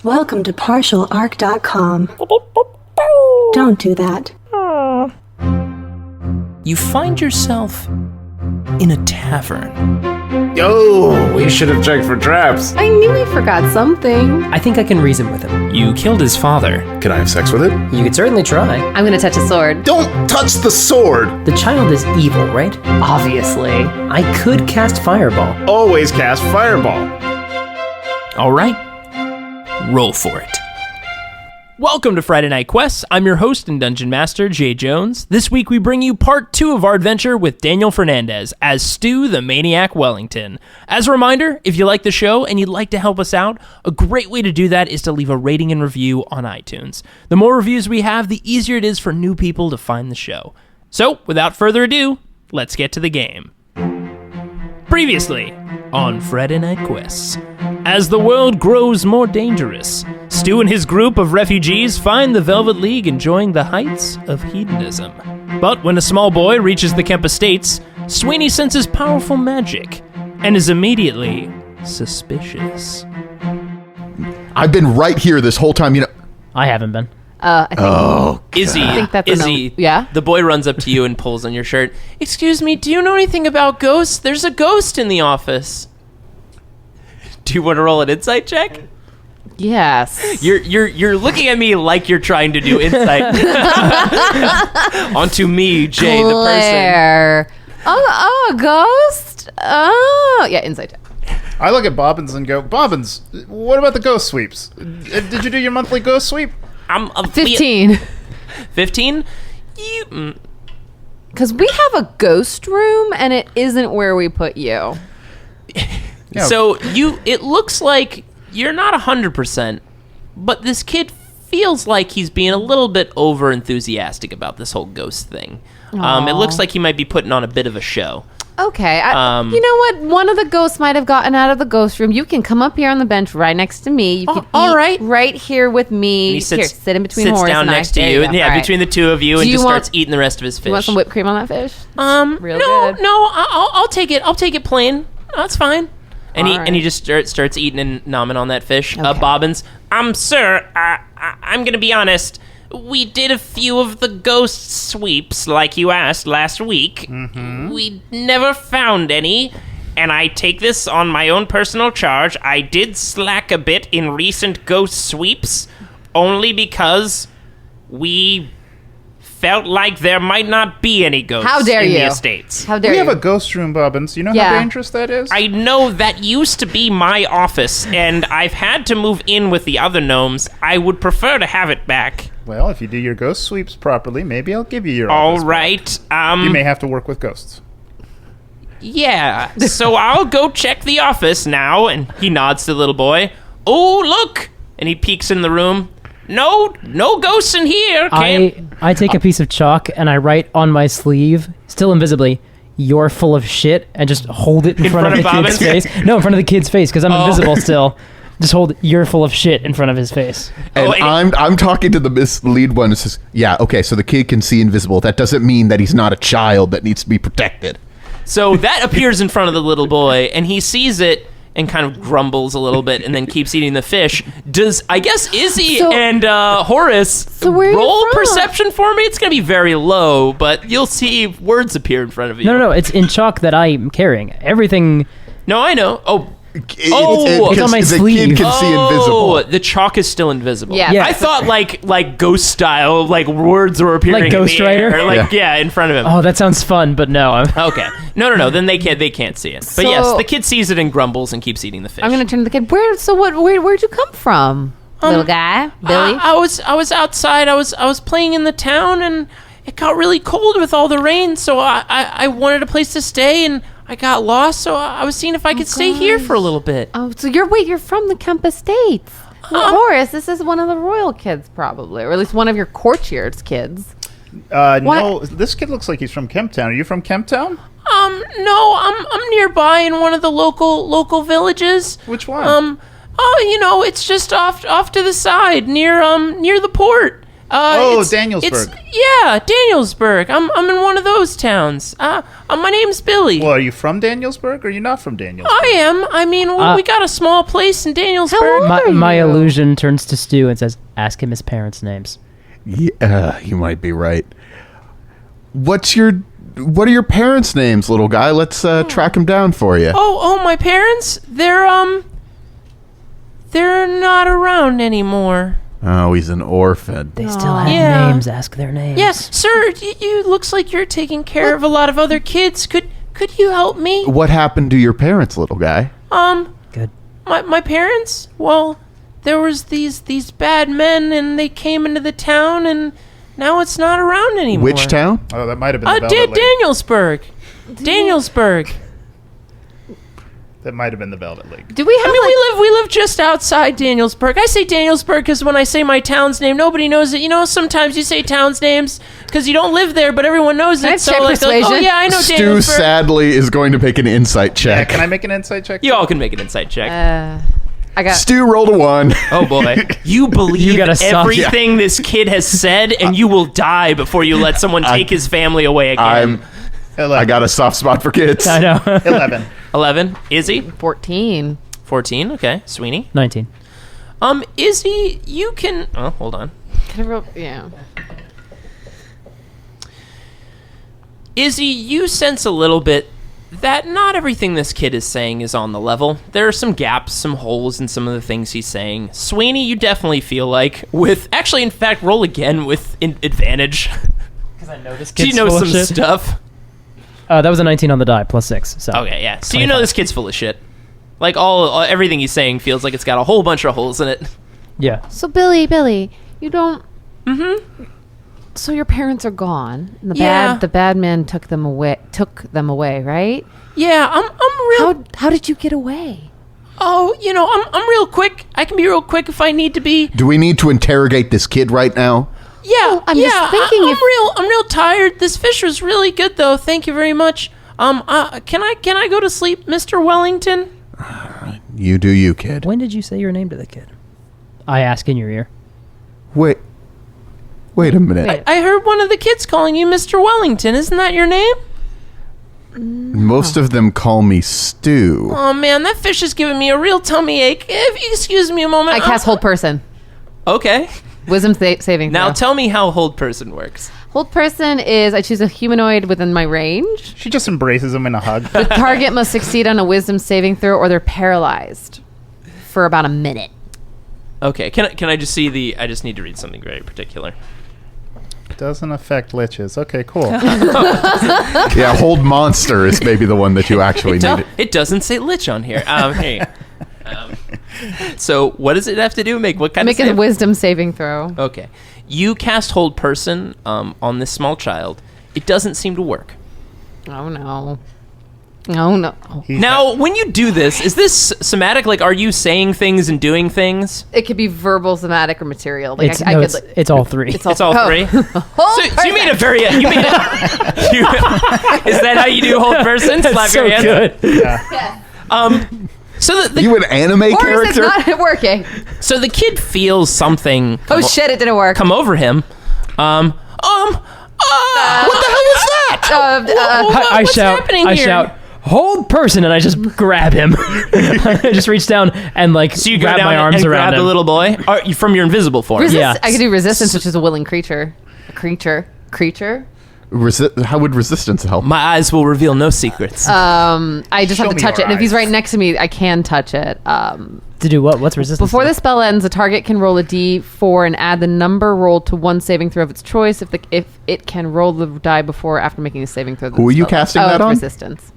Welcome to partialarc.com. Don't do that. You find yourself in a tavern. Yo, we should have checked for traps. I knew he forgot something. I think I can reason with him. You killed his father. Can I have sex with it? You could certainly try. I'm gonna touch a sword. Don't touch the sword! The child is evil, right? Obviously. I could cast Fireball. Always cast Fireball. All right, roll for it. Welcome to Friday Night Quests. I'm your host and Dungeon Master, Jay Jones. This week we bring you part 2 of our adventure with Daniel Fernandez as Stu the Maniac Wellington. As a reminder, if you like the show and you'd like to help us out, a great way to do that is to leave a rating and review on iTunes. The more reviews we have, the easier it is for new people to find the show. So, without further ado, let's get to the game. Previously on Friday Night Quests. As the world grows more dangerous, Stu and his group of refugees find the Velvet League enjoying the heights of hedonism. But when a small boy reaches the Kemp estates, Sweeney senses powerful magic and is immediately suspicious. I've been right here this whole time, you know. I haven't been. I think, Izzy, I think that's Izzy, yeah? The boy runs up to you and pulls on your shirt. Excuse me, do you know anything about ghosts? There's a ghost in the office. Do you want to roll an insight check? Yes. You're looking at me like you're trying to do insight. Onto me, Jay, Claire. The person. Oh, a ghost? Oh, yeah, insight check. I look at Bobbins and go, Bobbins, what about the ghost sweeps? Did you do your monthly ghost sweep? I'm 15. 15? Because we have a ghost room, and it isn't where we put you. Yeah. So it looks like you're not 100%, but this kid feels like he's being a little bit over enthusiastic about this whole ghost thing. It looks like he might be putting on a bit of a show. Okay. You know what? One of the ghosts might have gotten out of the ghost room. You can come up here on the bench right next to me. You can all right. Right here with me. He sits, here, sit in between sits Horace down and next I. to you. There Yeah, All between the two of you, and just starts eating the rest of his fish. You want some whipped cream on that fish? Real no, good. no, I'll take it. I'll take it plain. That's fine. And All right. he just starts eating and nomming on that fish. Okay. Bobbins, sir, I'm gonna be honest. We did a few of the ghost sweeps like you asked last week. Mm-hmm. We never found any, and I take this on my own personal charge. I did slack a bit in recent ghost sweeps, only because we felt like there might not be any ghosts How dare in you? the estates. How dare We you? have a ghost room, Bobbins. You know Yeah. how dangerous that is? I know that used to be my office, and I've had to move in with the other gnomes. I would prefer to have it back. Well, if you do your ghost sweeps properly, maybe I'll give you your All office back. right. You may have to work with ghosts. Yeah. So I'll go check the office now. And he nods to the little boy. Oh, look! And he peeks in the room. No ghosts in here. I take a piece of chalk and I write on my sleeve, still invisibly, "You're full of shit," and just hold it in front of the kid's Bobbins? face. No, in front of the kid's face, because I'm invisible still. Just hold "You're full of shit" in front of his face. And I'm talking to the mislead one who says, yeah, okay, so the kid can see invisible. That doesn't mean that he's not a child that needs to be protected. So that appears in front of the little boy, and he sees it and kind of grumbles a little bit and then keeps eating the fish. Does, I guess, Izzy and Horace where are you roll from? perception for me? It's going to be very low, but you'll see words appear in front of you. No, it's in chalk that I'm carrying. Everything. No, I know. It's on my the sleeve. kid can see invisible. The chalk is still invisible. Yeah. Yeah. I thought like ghost style, like words were appearing Like in Ghost the air, Rider? like in front of him. Oh, that sounds fun, but no. Okay. No. Then they can't see it. But So- yes, the kid sees it and grumbles and keeps eating the fish. I'm going to turn to the kid. Where'd you come from? Little guy? Billy? I was outside. I was playing in the town, and it got really cold with all the rain. So I wanted a place to stay, and I got lost. So I was seeing if I could stay here for a little bit. Oh, so you're from the Kemp Estates. Horace, this is one of the royal kids, probably, or at least one of your courtiers' kids. No, this kid looks like he's from Kemptown. Are you from Kemptown? No, I'm nearby in one of the local villages. Which one? It's just off to the side near the port. Danielsburg. Yeah, Danielsburg. I'm in one of those towns. My name's Billy. Well, are you from Danielsburg or are you not from Danielsburg? I am. I mean, we got a small place in Danielsburg. My illusion turns to Stu and says, "Ask him his parents' names." Yeah, you might be right. What are your parents' names, little guy? Let's track them down for you. Oh, my parents? They're not around anymore. Oh, he's an orphan. They still have Yeah. names. Ask their names. Yes, sir. You looks like you're taking care of a lot of other kids. Could you help me? What happened to your parents, little guy? Good. My parents? Well, there was these bad men, and they came into the town, and now it's not around anymore. Which town? Oh, that might have been the Velvet League. Danielsburg. Danielsburg. That might have been the Velvet League. Do we have We live just outside Danielsburg. I say Danielsburg because when I say my town's name, nobody knows it. You know, sometimes you say towns' names because you don't live there, but everyone knows Can I it. So check like, they're like, oh persuasion? yeah, I know Stu Danielsburg. sadly is going to make an insight Yeah, check. can I make an insight check? You all can make an insight check. I got Stu rolled a 1. Oh boy, you believe You got a soft- everything this kid has said, and you will die before you let someone take his family away again. 11. I got a soft spot for kids. I know. 11. 11. Izzy. 14. 14. Okay. Sweeney. 19. Izzy, you can. Oh, hold on. Can I roll? Yeah. Izzy, you sense a little bit that not everything this kid is saying is on the level. There are some gaps, some holes in some of the things he's saying. Sweeney, you definitely feel like with... Actually, in fact, roll again with advantage. Because I know this Do you know some stuff? That was a 19 on the die, plus 6. So. Okay, yeah. So you know this kid's full of shit. Like, everything he's saying feels like it's got a whole bunch of holes in it. Yeah. So Billy, you don't. Mm-hmm. So your parents are gone. And the bad man took them away, right? Yeah, I'm real... How did you get away? Oh, you know, I'm real quick. I can be real quick if I need to be. Do we need to interrogate this kid right now? Yeah, I'm just thinking I'm real tired. This fish was really good, though. Thank you very much. Can I go to sleep, Mr. Wellington? You do you, kid. When did you say your name to the kid? I ask in your ear. Wait a minute. I heard one of the kids calling you Mr. Wellington. Isn't that your name? Most of them call me Stu. Oh man, that fish is giving me a real tummy ache. If you excuse me a moment. I cast Hold Person. Okay. Wisdom saving throw. Now tell me how Hold Person works. Hold Person is I choose a humanoid within my range. She just embraces him in a hug. The target must succeed on a Wisdom saving throw, or they're paralyzed for about a minute. Okay. Can I just see the? I just need to read something very particular. Doesn't affect liches. Okay, cool. Yeah, hold monster is maybe the one that you actually need. It doesn't say lich on here. Hey. So what does it have to do? Make what kind Make of a save? Wisdom saving throw. Okay. You cast Hold Person on this small child. It doesn't seem to work. Oh no. Oh no. Now, when you do this, is this somatic? Like, are you saying things and doing things? It could be verbal, somatic, or material. Like It's, I no, could. it's, Like, it's all three. It's all three. So you made a very. Is that how you do Hold Person? Slap That's your so hand. good. So the You an anime or is it character? not working? so the kid feels something. Oh shit! It didn't work. Come over him. What the hell is that? I What's shout. happening I here? shout. Hold person, and I just grab him. I just reach down and So you go wrap down my arms and around grab him. the little boy from your invisible form. Yeah. I could do resistance, which is a willing creature. A creature. How would resistance help? My eyes will reveal no secrets. I just Show have to me touch your it, and if he's eyes. right next to me, I can touch it. To do what? What's resistance? Before to? the spell ends, the target can roll a d4 and add the number rolled to one saving throw of its choice. If it can roll the die before or after making a saving throw. Who are you casting that it's on? Resistance.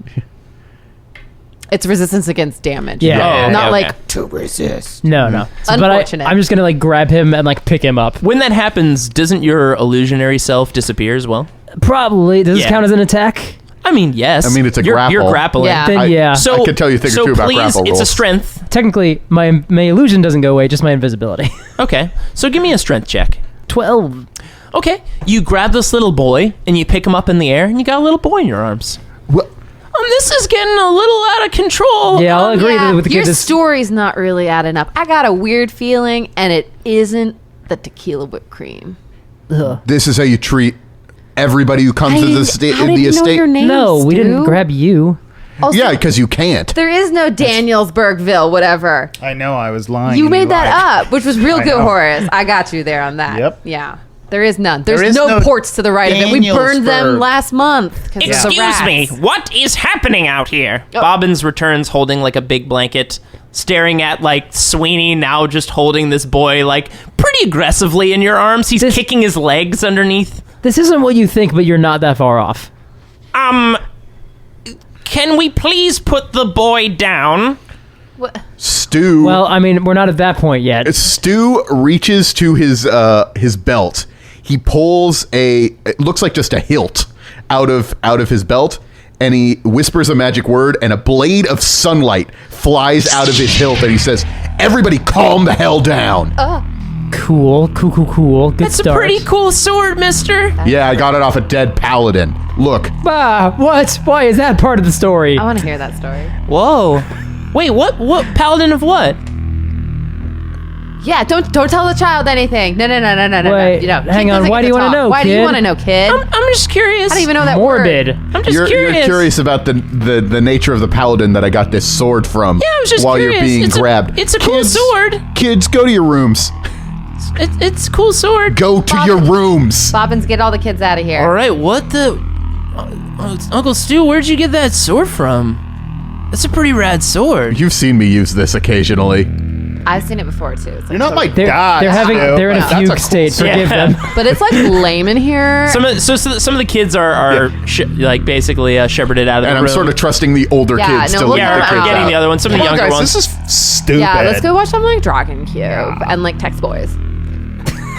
It's resistance against damage. Yeah. Oh, Not okay, like okay. To resist. No. But Unfortunate. I'm just gonna like grab him and like pick him up. When that happens, doesn't your illusionary self disappear as well? Probably. Does this Yeah. count as an attack? I mean, yes. I mean, it's a You're grapple. grappling. Yeah. Then yeah. So I can tell you a thing or two about please, grapple it's a rolls. strength. Technically, my illusion doesn't go away, just my invisibility. Okay. So give me a strength check. 12. Okay. You grab this little boy and you pick him up in the air and you got a little boy in your arms. What? This is getting a little out of control. Yeah, I'll agree with the your kid. story's not really adding up. I got a weird feeling, and it isn't the tequila whipped cream. This is how you treat everybody who comes to the estate. How did you know your name, No, we Stu? didn't grab you. Also, Yeah, because you can't. there is no Danielsburgville, whatever. I know, I was lying. You and made that lied. up, which was real I good, know. Horace. I got you there on that. Yep. Yeah. There is none. There's There is no no ports to the right of it. We burned them Danielsburg. last month. 'cause of the Excuse me, rats. what is happening out here? Oh. Bobbins returns holding like a big blanket, staring at like Sweeney now just holding this boy like pretty aggressively in your arms. He's kicking his legs underneath. This isn't what you think, but you're not that far off. Can we please put the boy down? Stu. Well, I mean, we're not at that point yet. Stu reaches to his belt. He pulls it looks like just a hilt out of his belt, and he whispers a magic word, and a blade of sunlight flies out of his hilt, and he says, "Everybody, calm the hell down." Cool. Good That's start. a pretty cool sword, mister. Yeah, I got it off a dead paladin. Look, What? Why is that part of the story? I want to hear that story. Whoa. Wait, what paladin of what? Yeah, don't tell the child anything. No. Wait, You know, hang kid on. doesn't Why get do you to wanna talk. know, Why do you kid? want to know, kid? I'm just curious. I don't even know that Morbid. word. I'm just you're curious. curious about the nature of the paladin that I got this sword from. Yeah, I was just while curious. you're being It's grabbed. it's a cool Kids- sword. Kids, go to your rooms. It's a cool sword. Go to your rooms. Bobbins, get all the kids out of here. All right, what the... Uncle Stu, where'd you get that sword from? That's a pretty rad sword. You've seen me use this occasionally. I've seen it before too. It's like You're not my They're dad. they're in a That's fugue cool state. sword. Forgive them. but it's like lame in here. Some of the kids are like basically shepherded out of the And room. I'm sort of trusting the older Yeah, kids no, to we'll lead yeah, the we're kids getting out. the other ones. Some of the Come on, younger guys, ones. this is stupid. Yeah, let's go watch some like Dragon Cube and like Text Boys.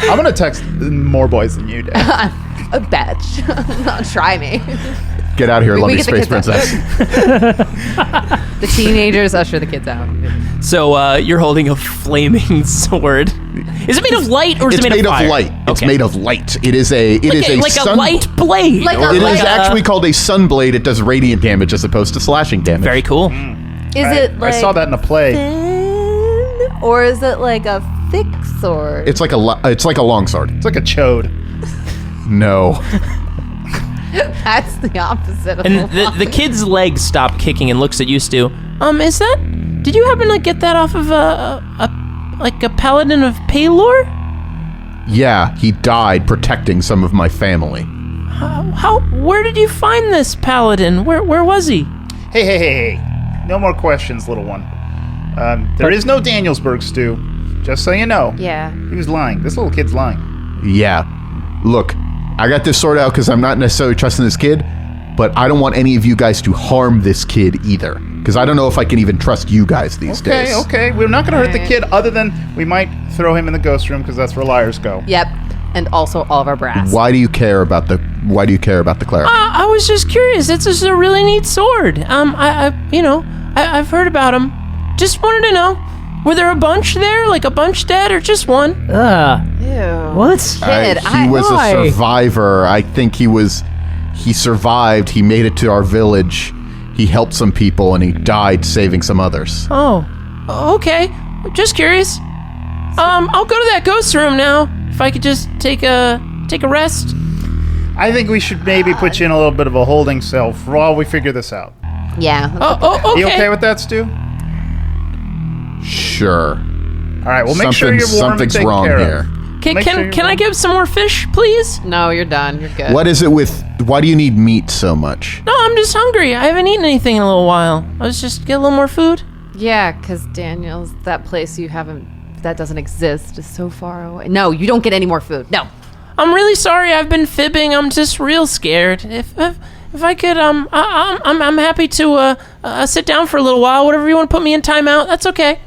I'm gonna text more boys than you do. A bitch. Try me. Get out of here, We Lumpy get the Space kids Princess. The teenagers usher the kids out. So you're holding a flaming sword. Is it made of light or is It's it made of fire? light. It's Okay. made of light. It is a like sun- a light blade. Like a It light- is actually called a sun blade. It does radiant damage as opposed to slashing damage. Very cool. Is it like I saw that in a play. thin, or is it like a thick sword? It's like a long sword. It's like a chode. No. That's the opposite of And the kid's legs stop kicking and looks at you, Stu. Is that? Did you happen to get that off of a paladin of Palor? Yeah, he died protecting some of my family. How? Where did you find this paladin? Where was he? Hey. No more questions, little one. There is no Danielsburg, Stu. Just so you know. Yeah. He was lying. This little kid's lying. Yeah. Look, I got this sword out because I'm not necessarily trusting this kid, but I don't want any of you guys to harm this kid either. Because I don't know if I can even trust you guys these days. Okay. We're not gonna hurt the kid, other than we might throw him in the ghost room because that's where liars go. Yep. And also all of our brass. Why do you care about the cleric? I was just curious. It's just a really neat sword. I've heard about him. Just wanted to know. Were there a bunch there? Like a bunch dead or just one? Ew. What? Kid, He was why? a survivor. I think he survived. He made it to our village. He helped some people and he died saving some others. Oh, okay. Just curious. I'll go to that ghost room now. If I could just take a rest. I think we should maybe put you in a little bit of a holding cell while we figure this out. Yeah. Oh, okay. You okay with that, Stu? Sure. All right. Well, make sure you're warm Something's and taken wrong care here. of. Can Make sure you're can I warm. get some more fish, please? No, you're done. You're good. What is it with? Why do you need meat so much? No, I'm just hungry. I haven't eaten anything in a little while. I was just get a little more food. Yeah, because Daniel's, that place that doesn't exist is so far away. No, you don't get any more food. No. I'm really sorry. I've been fibbing. I'm just real scared. If I could, I'm happy to sit down for a little while. Whatever you want to put me in timeout, that's okay.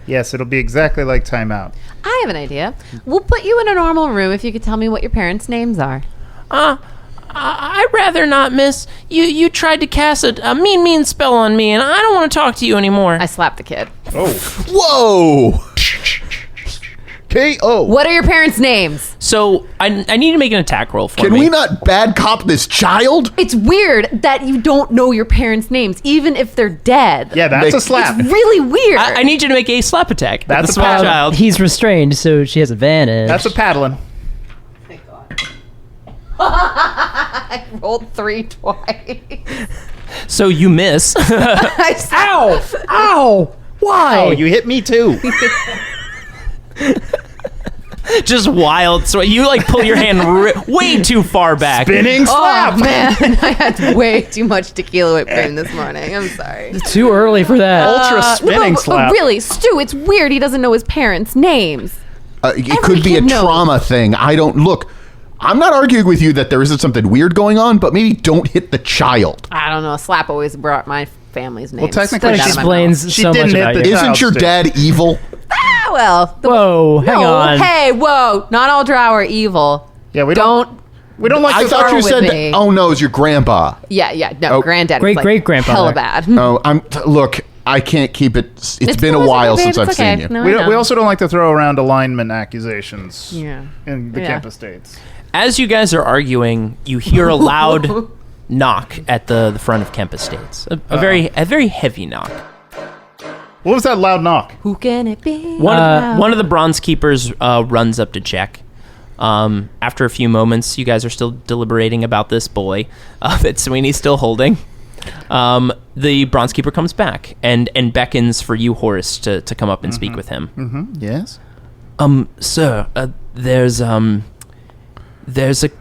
Yes, it'll be exactly like timeout. I have an idea. We'll put you in a normal room if you could tell me what your parents' names are. I'd rather not, miss. You tried to cast a mean spell on me, and I don't want to talk to you anymore. I slapped the kid. Oh. Whoa! K.O. What are your parents' names? So I need to make an attack roll for Can me. we not bad cop this child? It's weird that you don't know your parents' names, even if they're dead. Yeah, that's Make- a slap. It's really weird. I need you to make a slap attack. That's the a small paddle. child. He's restrained, so she has advantage. That's a paddling. I rolled 3 twice. So you miss. Ow! Ow! Why? Oh, you hit me too. Just wild. So you like pull your hand way too far back. Spinning slap. Oh, man. I had way too much tequila whipped cream this morning. I'm sorry. Too early for that. Ultra spinning But slap. really, Stu, it's weird he doesn't know his parents' names. It could be a kid knows. trauma thing. I'm not arguing with you that there isn't something weird going on, but maybe don't hit the child. I don't know. A slap always brought my family's name. technically, That she explains She so much didn't hit about the you. child. Isn't your Stu. dad evil? Ah, well. Whoa, hang No, on. Hey, whoa. Not all drow are evil. Yeah, we don't like I to thought throw you with said me. that. Oh no, it's your grandpa. Yeah. No, Oh. granddad. Great-great-grandfather. Hella bad. Oh, look. I can't keep it. It's been a cool, while babe, since it's I've okay. seen you. No, We, I don't, know. we also don't like to throw around alignment accusations Yeah. in the Yeah. Kemp Estates. As you guys are arguing, you hear a loud knock at the front of Kemp Estates. A very heavy knock. What was that loud knock? Who can it be? One of the bronze keepers runs up to check. After a few moments, you guys are still deliberating about this boy that Sweeney's still holding. The bronze keeper comes back and beckons for you, Horace, to come up and speak with him. Yes. Sir, there's a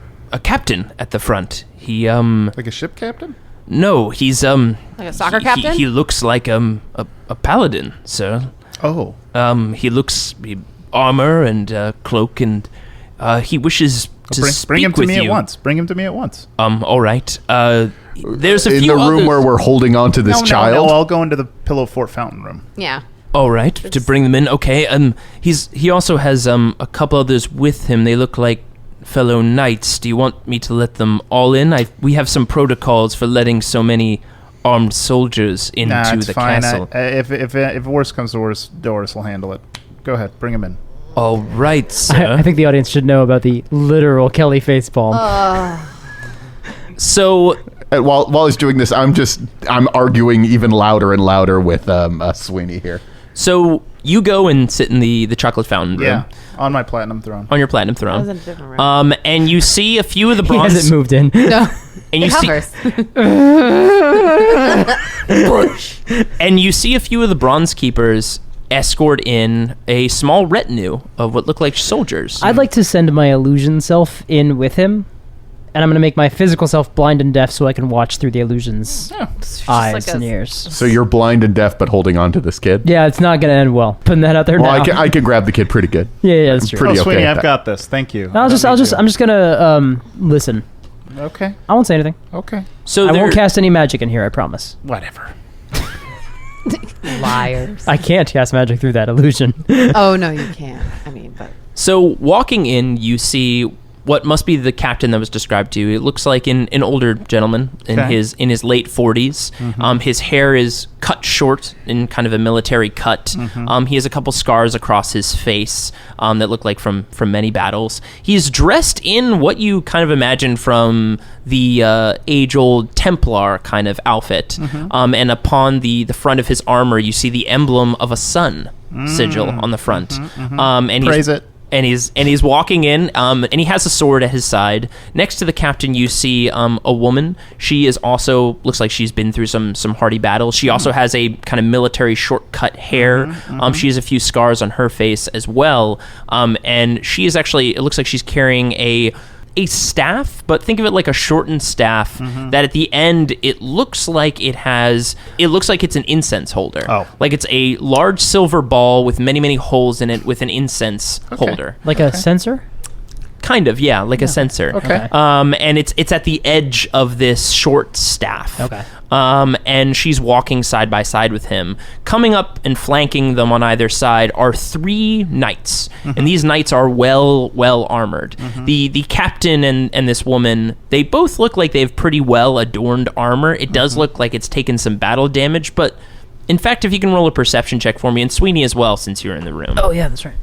captain at the front. He Like a ship captain? no, he's Like a soccer captain? He looks like a paladin, sir. Oh. He looks armor and cloak, and he wishes to speak Bring him to with me you. at once. Bring him to me at once. All right. There's a In few the room others. where we're holding on to this child. No, I'll go into the Pillow Fort fountain room. Yeah. All right, to bring them in. Okay. He also has a couple others with him. They look like fellow knights. Do you want me to let them all in? We have some protocols for letting so many armed soldiers into It's the fine. castle. If worse comes to worse, Doris will handle it. Go ahead. Bring him in. All right, sir. I think the audience should know about the literal Kelly facepalm. So While he's doing this, I'm arguing even louder and louder with Sweeney here. So you go and sit in the chocolate fountain room. Yeah. On my platinum throne. On your platinum That was throne. in a different room. And you see a few of the He bronze. hasn't moved in. No. And you It see, hovers. and you see a few of the bronze keepers escort in a small retinue of what look like soldiers. I'd like to send my illusion self in with him, and I'm going to make my physical self blind and deaf so I can watch through the illusion's eyes like and a- ears. So you're blind and deaf, but holding on to this kid. Yeah, it's not going to end well. Putting that out there Well, now. I can grab the kid pretty good. Yeah, that's true. Pretty okay Sweeney, at I've that. got this. Thank you. I'm just gonna listen. Okay. I won't say anything. Okay. so I there- won't cast any magic in here. I promise. Whatever. Liars. I can't cast magic through that illusion. Oh, no, you can't. I mean, but. So walking in, you see what must be the captain that was described to you. It looks like an older gentleman in Okay. his late 40s. His hair is cut short in kind of a military cut. He has a couple scars across his face that look like from many battles. He's dressed in what you kind of imagine from the age-old Templar kind of outfit. And upon the front of his armor, you see the emblem of a sun sigil on the front. And Praise it. And he's walking in, and he has a sword at his side. Next to the captain, you see a woman. She is also looks like she's been through some hardy battles. She also has a kind of military shortcut hair. She has a few scars on her face as well. And she is actually, it looks like she's carrying a staff, but think of it like a shortened staff that at the end it looks like it's an incense holder. Oh. Like it's a large silver ball with many holes in it with an incense holder. Like a sensor? Kind of, yeah, like a censer. Okay. And it's at the edge of this short staff. Okay. And she's walking side by side with him. Coming up and flanking them on either side are 3 knights, and these knights are well armored. The captain and this woman, they both look like they have pretty well adorned armor. It does look like it's taken some battle damage, but in fact, if you can roll a perception check for me, and Sweeney as well, since you're in the room. Oh, yeah, that's right.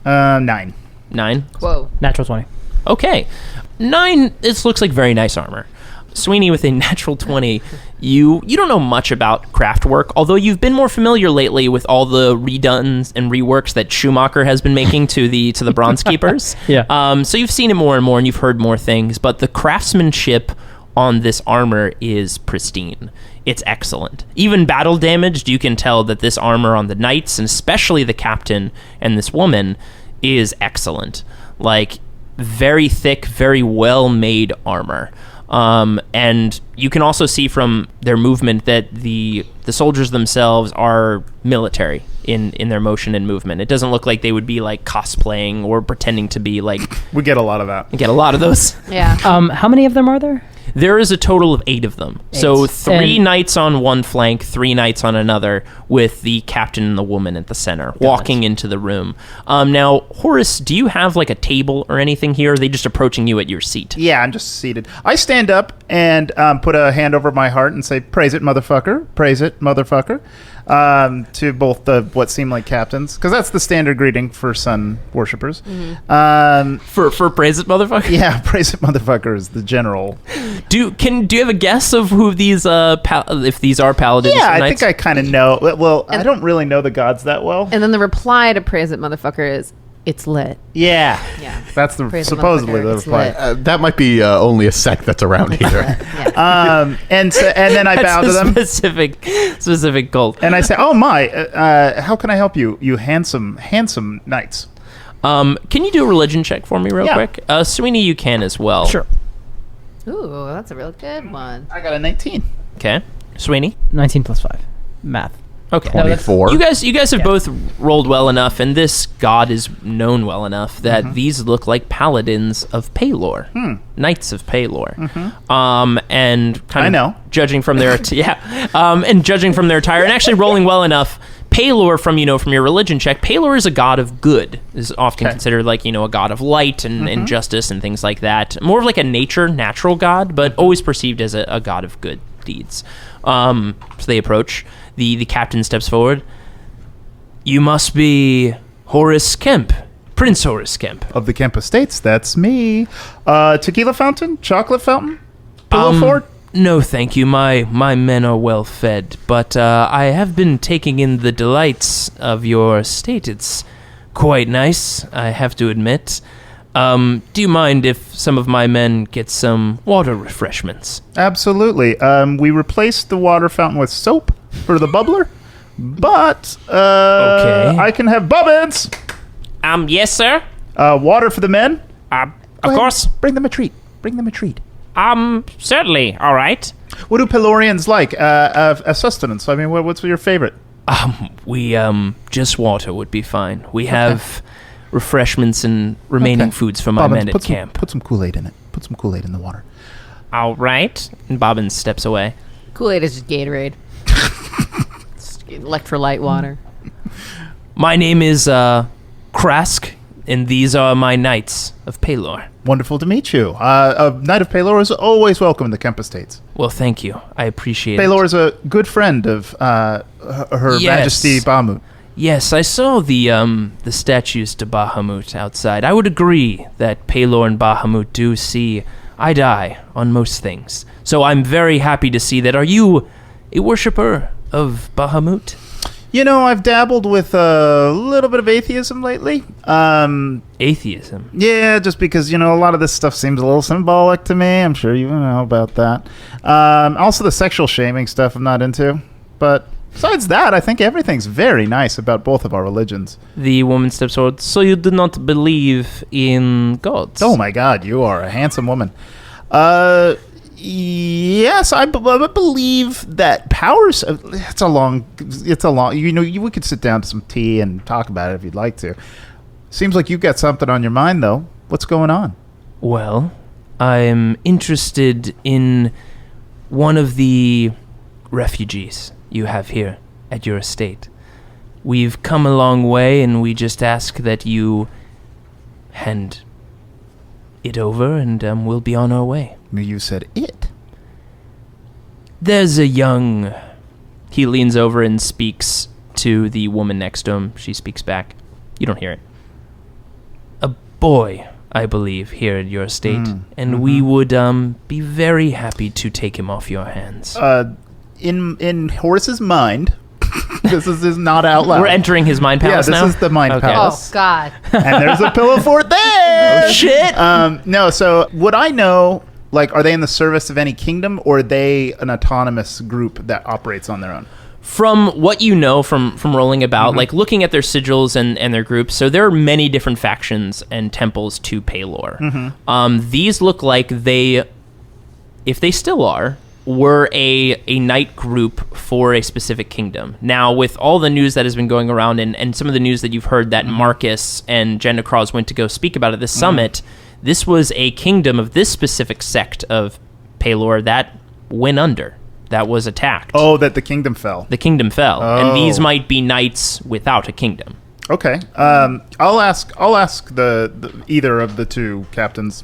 9. 9. Whoa. Natural 20. Okay. 9, this looks like very nice armor. Sweeney, with a natural 20, you don't know much about craft work, although you've been more familiar lately with all the redones and reworks that Schumacher has been making to the Bronze Keepers. Yeah. So you've seen it more and more, and you've heard more things, but the craftsmanship on this armor is pristine. It's excellent. Even battle damaged, you can tell that this armor on the knights, and especially the captain and this woman, is excellent. Like, very thick, very well-made armor. And you can also see from their movement that the soldiers themselves are military in their motion and movement. It doesn't look like they would be like cosplaying or pretending to be like... We get a lot of that. You get a lot of those. Yeah. How many of them are there? There is a total of 8 of them. So 3 knights on one flank, 3 knights on another, with the captain and the woman at the center, walking into the room. Now, Horace, do you have like a table or anything here? Or are they just approaching you at your seat? Yeah, I'm just seated. I stand up and put a hand over my heart and say, "Praise it, motherfucker. Praise it, motherfucker." To both the what seem like captains, because that's the standard greeting for sun worshippers. For praise it, motherfucker? Yeah, praise it, motherfucker is the general. Do you have a guess of who these if these are paladins? Yeah, or I knights? think I kind of know. Well, I don't really know the gods that well. And then the reply to praise it, motherfucker, is it's lit. Yeah, Yeah. That's Praise it, supposedly motherfucker, the it's reply. lit. That might be only a sect that's around here. And then I bow to That's a them specific cult. and I say, "Oh my, how can I help you, you handsome knights?" Can you do a religion check for me real Yeah. quick? Sweeney, you can as well. Sure. Ooh, that's a real good one. I got a 19. Okay. Sweeney? 19 plus 5. Math. Okay. 24. You guys have both rolled well enough, and this god is known well enough that these look like paladins of Paylor, knights of Paylor. And kind I of know. judging from their and judging from their attire, and actually rolling well enough. Paylor, from your religion check, Paylor is a god of good. Is often considered like a god of light and justice and things like that. More of like a natural god, but always perceived as a god of good deeds. So they approach. The captain steps forward. "You must be Horace Kemp, Prince Horace Kemp." Of the Kemp Estates, that's me. Tequila fountain, chocolate fountain, pillow fort. No, thank you. My men are well fed, but I have been taking in the delights of your estate. It's quite nice, I have to admit. Do you mind if some of my men get some water refreshments? Absolutely. We replaced the water fountain with soap for the bubbler, but Okay. I can have bubbins. Yes, sir. Water for the men. Of Go ahead. course. Bring them a treat. Certainly. All right. What do Pelorians like as sustenance? I mean, what's your favorite? We just water would be fine. We have refreshments and remaining Okay. foods for my men at put camp. Put some Kool-Aid in it. Put some Kool-Aid in the water. All right. And Bobbins steps away. Kool-Aid is just Gatorade. It's electrolyte water. My name is Krask, and these are my knights of Paylor. Wonderful to meet you. A Knight of Paylor is always welcome in the Kemp Estates. Well, thank you. I appreciate Paylor it. is a good friend of Her Yes. Majesty Bahamut. Yes, I saw the statues to Bahamut outside. I would agree that Paylor and Bahamut do see eye to eye on most things. So I'm very happy to see that. Are you a worshipper of Bahamut? You know, I've dabbled with a little bit of atheism lately. Atheism. Yeah, just because, a lot of this stuff seems a little symbolic to me. I'm sure you know about that. Also, the sexual shaming stuff I'm not into. But besides that, I think everything's very nice about both of our religions. The woman steps forward. So you do not believe in gods? Oh my God, you are a handsome woman. Yes, I believe that powers. It's a long. We could sit down to some tea and talk about it if you'd like to. Seems like you've got something on your mind, though. What's going on? Well, I'm interested in one of the refugees you have here at your estate. We've come a long way, and we just ask that you hand it over, and we'll be on our way. You said it. There's a young... He leans over and speaks to the woman next to him. She speaks back. You don't hear it. A boy, I believe, here at your estate, and we would be very happy to take him off your hands. In Horace's mind, this is not out loud. We're entering his mind palace now? Yeah, this is the mind palace. Oh, God. And there's a pillow fort there! Oh, shit! No, so would I know, like, are they in the service of any kingdom, or are they an autonomous group that operates on their own? From what you know from rolling about, like looking at their sigils and their groups, so there are many different factions and temples to Paylor. These look like they, if they still are, were a knight group for a specific kingdom. Now, with all the news that has been going around and some of the news that you've heard that Marcus and Jendicross went to go speak about at this summit, this was a kingdom of this specific sect of Paylor that went under. That was attacked. Oh, that the kingdom fell. The kingdom fell, Oh. and these might be knights without a kingdom. Okay. I'll ask the either of the two captains.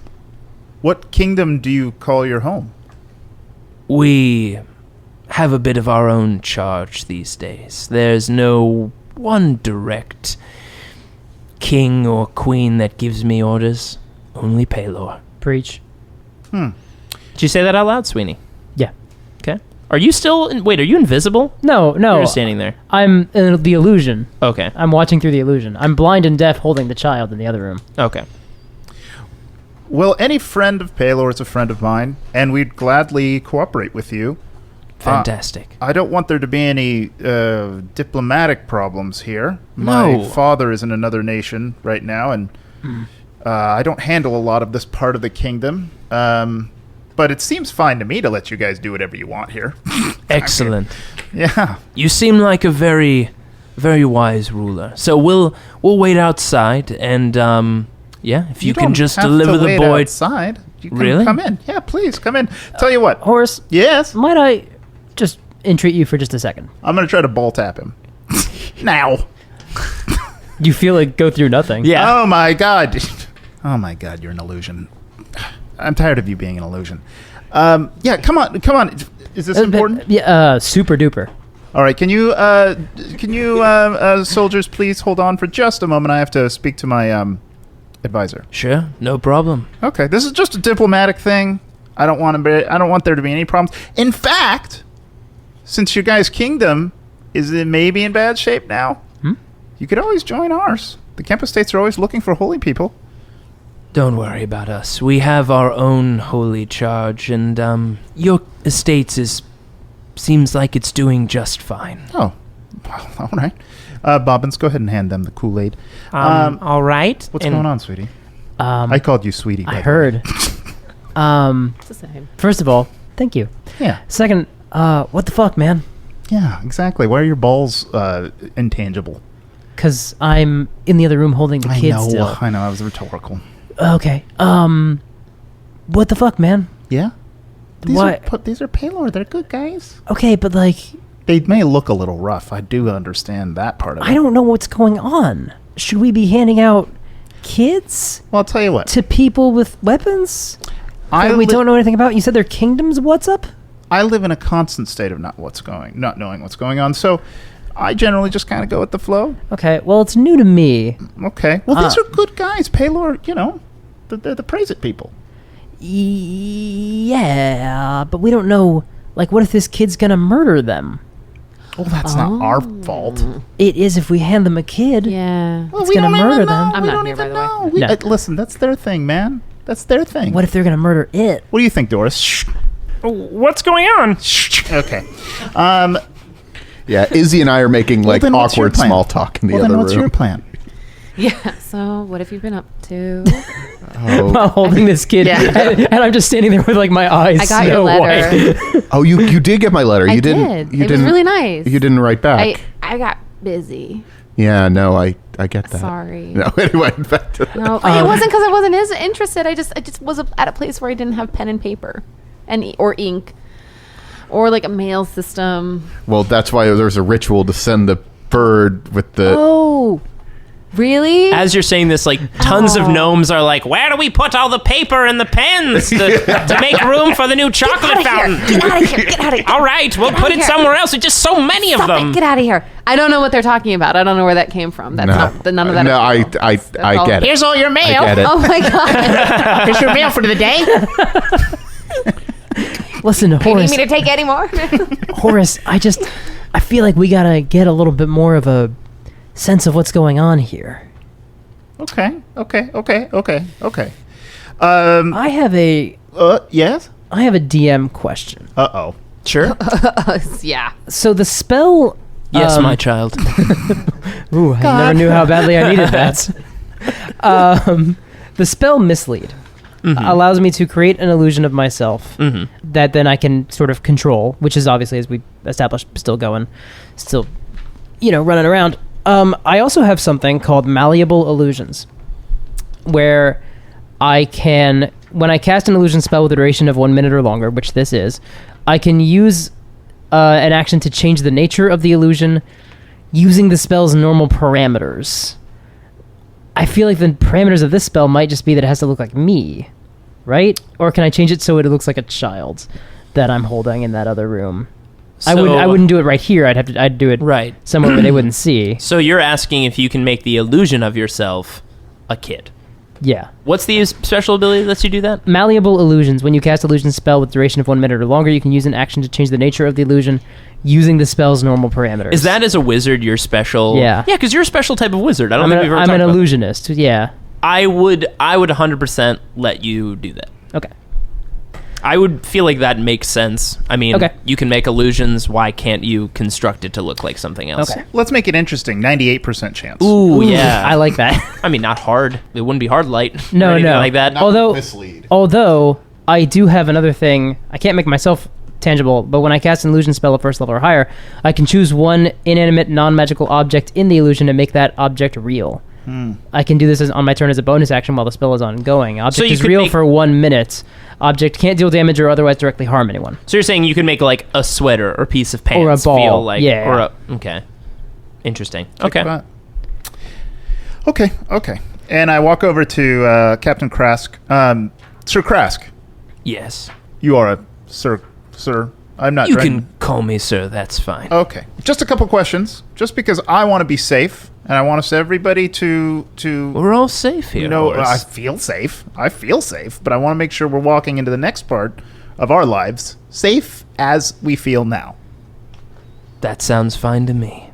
What kingdom do you call your home? We have a bit of our own charge these days. There's no one direct king or queen that gives me orders. Only Paylor. Preach. Did you say that out loud, Sweeney? Yeah. Okay. Are you still... Wait, are you invisible? No. You're just standing there. I'm in the illusion. Okay. I'm watching through the illusion. I'm blind and deaf holding the child in the other room. Okay. Well, any friend of Paylor is a friend of mine, and we'd gladly cooperate with you. Fantastic. I don't want there to be any diplomatic problems here. No. My father is in another nation right now, and I don't handle a lot of this part of the kingdom. But it seems fine to me to let you guys do whatever you want here. Excellent. Yeah. You seem like a very, very wise ruler. So we'll wait outside, and if you can don't just have deliver to the wait boy. outside. You can Really? come in. Yeah, please come in. Tell you what. Horace, Yes. might I just entreat you for just a second? I'm gonna try to ball tap him. Now. You feel it go through nothing. Yeah. Oh my god. Oh my god, you're an illusion. I'm tired of you being an illusion. Yeah, come on. Is this important? Yeah, super duper. All right, can you soldiers please hold on for just a moment? I have to speak to my advisor. Sure, no problem. Okay, this is just a diplomatic thing. I don't want there to be any problems. In fact, since your guys' kingdom is maybe in bad shape now, you could always join ours. The Kemp estates are always looking for holy people. Don't worry about us. We have our own holy charge, and your estates seems like it's doing just fine. Oh, well, all right. Bobbins, go ahead and hand them the Kool-Aid. All right. What's going on, sweetie? I I called you sweetie. by the way. heard. It's the same. First of all, thank you. Yeah. Second, what the fuck, man? Yeah, exactly. Why are your balls intangible? Because I'm in the other room holding the kid still. I know. That was rhetorical. Okay. What the fuck, man? Yeah. What? These are Paylor. They're good guys. Okay, but like, They may look a little rough. I do understand that part of it. I don't know what's going on. Should we be handing out kids Well, I'll tell you what. to people with weapons that we don't know anything about? You said they're kingdoms. What's up? I live in a constant state of not knowing what's going on. So I generally just kind of go with the flow. Okay. Well, it's new to me. Okay. Well, these are good guys. Paylor, they're the praise it people. Yeah, but we don't know. Like, what if this kid's gonna murder them? Well, that's not our fault. It is if we hand them a kid. Yeah. Well, It's gonna murder them. I'm we not don't here, by even the way. know. No. Listen, that's their thing, man. That's their thing. What if they're gonna murder it? What do you think, Doris? Shh. What's going on? Shh. Okay. Yeah, Izzy and I are making like then what's your awkward plan? small talk in the Well, other then what's room. your plan? Yeah. So, what have you been up to? Oh, While holding this kid, and I'm just standing there with like my eyes. I got your snow letter. white. oh, you did get my letter. I You didn't. did. You It didn't. was really nice. You didn't write back. I got busy. Yeah, no, I get that. Sorry. No, anyway, back to that. No, it wasn't because I wasn't as interested. I just was at a place where I didn't have pen and paper, or ink, or like a mail system. Well, that's why there's a ritual to send the bird with the. Oh, really? As you're saying this, like tons of gnomes are like, "Where do we put all the paper and the pens to make room for the new chocolate fountain?" Get out of here! Get out of here! All right, we'll put it here. somewhere else. There's just so many of Stop them. it! Get out of here! I don't know what they're talking about. I don't know where that came from. That's none of that. No, I get it. Here's all your mail. I get it. Oh my god! Here's your mail for the day. Listen, Do you need Horace. me to take any more? Horace, I feel like we gotta get a little bit more of a sense of what's going on here. Okay. I have a Yes? DM question. Uh-oh. Sure. Yeah. So the spell. Yes, my child. Ooh, I never knew how badly I needed that. The spell Mislead allows me to create an illusion of myself that then I can sort of control, which is obviously, as we established, still going, still, running around. I also have something called Malleable Illusions, where I can, when I cast an illusion spell with a duration of 1 minute or longer, which this is, I can use an action to change the nature of the illusion using the spell's normal parameters. I feel like the parameters of this spell might just be that it has to look like me, right? Or can I change it so it looks like a child that I'm holding in that other room? I wouldn't do it right here. I'd do it Right. somewhere where they wouldn't see. So you're asking if you can make the illusion of yourself a kid. Yeah. What's the special ability that lets you do that? Malleable Illusions. When you cast illusion spell with duration of 1 minute or longer, you can use an action to change the nature of the illusion using the spell's normal parameters. Is that as a wizard your special? Yeah. Yeah, because you're a special type of wizard. I don't think we've ever I'm talked an about illusionist. Yeah. I would 100% let you do that. Okay. I would feel like that makes sense. I mean, Okay. you can make illusions. Why can't you construct it to look like something else? Okay. Let's make it interesting. 98% chance. Ooh, yeah. I like that. I mean, not hard. It wouldn't be hard light. No, or anything no. like that. Although, Mislead. I do have another thing. I can't make myself tangible, but when I cast an illusion spell at first level or higher, I can choose one inanimate, non-magical object in the illusion and make that object real. I can do this on my turn as a bonus action while the spell is ongoing. Object you is could real make- for 1 minute. Object can't deal damage or otherwise directly harm anyone. So you're saying you can make like a sweater or piece of pants Or a ball, feel like yeah. Okay. Interesting. Check Okay. that. Okay. And I walk over to Captain Krask. Sir Krask, Yes. you are a sir. I'm not. You trying- can call me sir, that's fine. Okay. Just a couple questions. Just because I want to be safe, and I want us everybody to We're all safe here. I Horace. feel safe. But I want to make sure we're walking into the next part of our lives safe as we feel now. That sounds fine to me.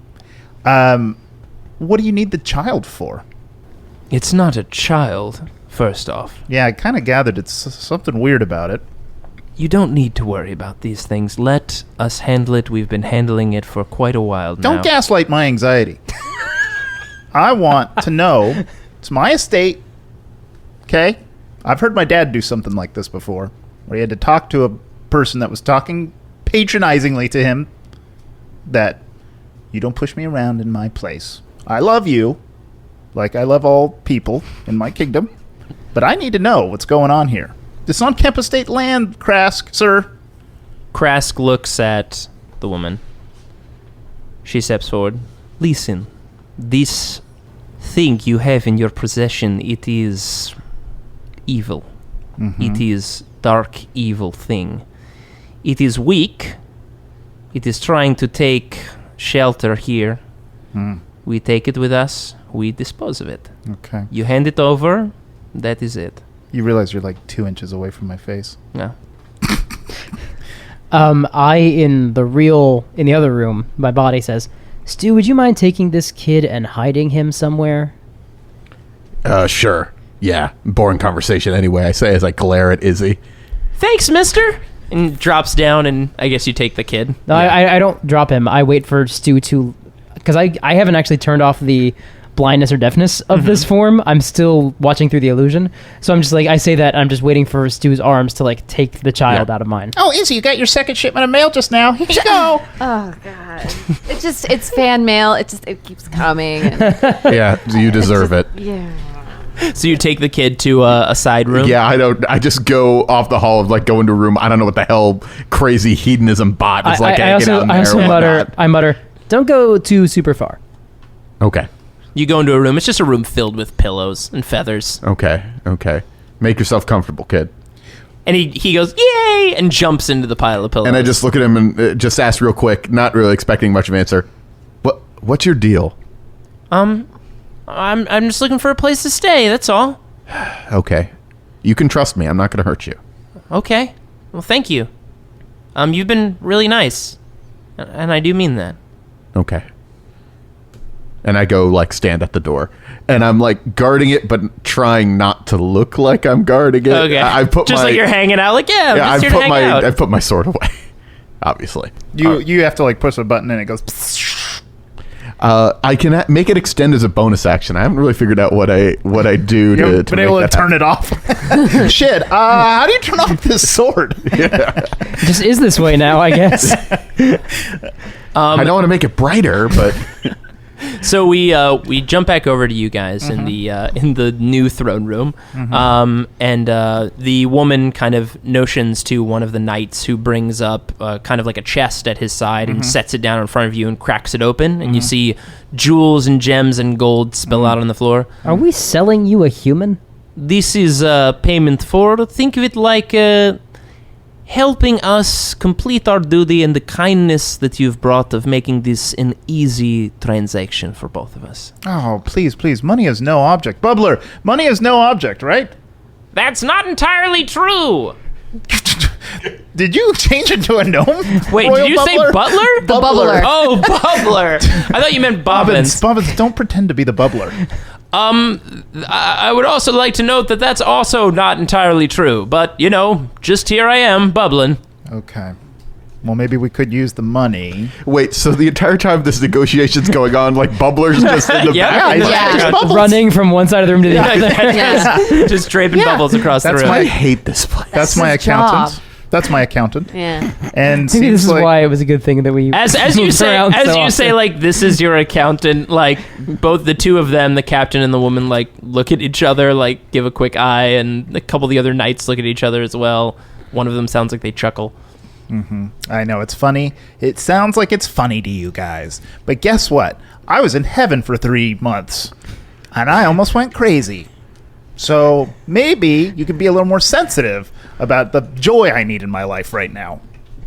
What do you need the child for? It's not a child, first off. Yeah, I kind of gathered it's something weird about it. You don't need to worry about these things. Let us handle it. We've been handling it for quite a while now. Don't gaslight my anxiety. I want to know it's my estate. Okay? I've heard my dad do something like this before, where he had to talk to a person that was talking patronizingly to him that you don't push me around in my place. I love you, like I love all people in my kingdom, but I need to know what's going on here. This is on Kemp Estate land, Krask, sir. Krask looks at the woman. She steps forward. Listen, this thing you have in your possession, it is evil. It is dark, evil thing. It is weak. It is trying to take shelter here. We take it with us. We dispose of it. Okay. You hand it over. That is it. You realize you're like 2 inches away from my face. Yeah. In the other room, my body says, Stu, would you mind taking this kid and hiding him somewhere? Sure. Yeah. Boring conversation anyway, I say as I glare at Izzy. Thanks, mister. And drops down, and I guess you take the kid. No, I don't drop him. I wait for Stu to... Because I haven't actually turned off the blindness or deafness of this form. I'm still watching through the illusion. So I'm just like, I say that, I'm just waiting for Stu's arms to like take the child out of mine. Oh, Izzy, you got your second shipment of mail just now. Here you go. Oh god. It's fan mail. It keeps coming. And, Yeah, you deserve it. yeah. So you take the kid to a side room? Yeah, I just go off the hall of like go into a room. I don't know what the hell crazy hedonism bot is like. I also mutter, don't go too super far. Okay. You go into a room. It's just a room filled with pillows and feathers. Okay. Make yourself comfortable, kid. And he goes, yay, and jumps into the pile of pillows. And I just look at him and just ask real quick, not really expecting much of an answer. What's your deal? I'm just looking for a place to stay. That's all. Okay. You can trust me. I'm not going to hurt you. Okay. Well, thank you. You've been really nice, and I do mean that. Okay. And I go, like, stand at the door. And I'm, like, guarding it, but trying not to look like I'm guarding it. Okay. I put just my, like you're hanging out. Like, I'm just here to hang out. I put my sword away, obviously. You have to like push a button and it goes. I can make it extend as a bonus action. I haven't really figured out what I do to Been make able to that turn it off. Shit. How do you turn off this sword? It just is this way now, I guess. I don't want to make it brighter, but So we jump back over to you guys in the new throne room, and the woman kind of notions to one of the knights, who brings up kind of like a chest at his side and sets it down in front of you and cracks it open, and you see jewels and gems and gold spill out on the floor. Are we selling you a human? This is payment for, think of it like helping us complete our duty and the kindness that you've brought of making this an easy transaction for both of us. Oh, please. Money is no object. Bubbler, money is no object, right? That's not entirely true. Did you change into a gnome? Wait, Royal did you say Bubbler? butler? The bubbler. Oh, bubbler. I thought you meant bobbins. Bobbins, don't pretend to be the bubbler. I would also like to note that that's also not entirely true, but, just here I am, bubbling. Okay. Well, maybe we could use the money. wait, so the entire time this negotiation's going on, like Bubbler's just in the back? Yeah. Running from one side of the room to the other. Yes. Just draping bubbles across the That's room. I hate this place. That's my his job. accountant. That's my accountant. Yeah. And Maybe this seems is like why it was a good thing that we As you moved say, around so often. like, this is your accountant, like, both the two of them, the captain and the woman, like, look at each other, like, give a quick eye, and a couple of the other knights look at each other as well. One of them sounds like they chuckle. I know, it's funny. It sounds like it's funny to you guys. But guess what? I was in heaven for 3 months, and I almost went crazy. So maybe you could be a little more sensitive about the joy I need in my life right now.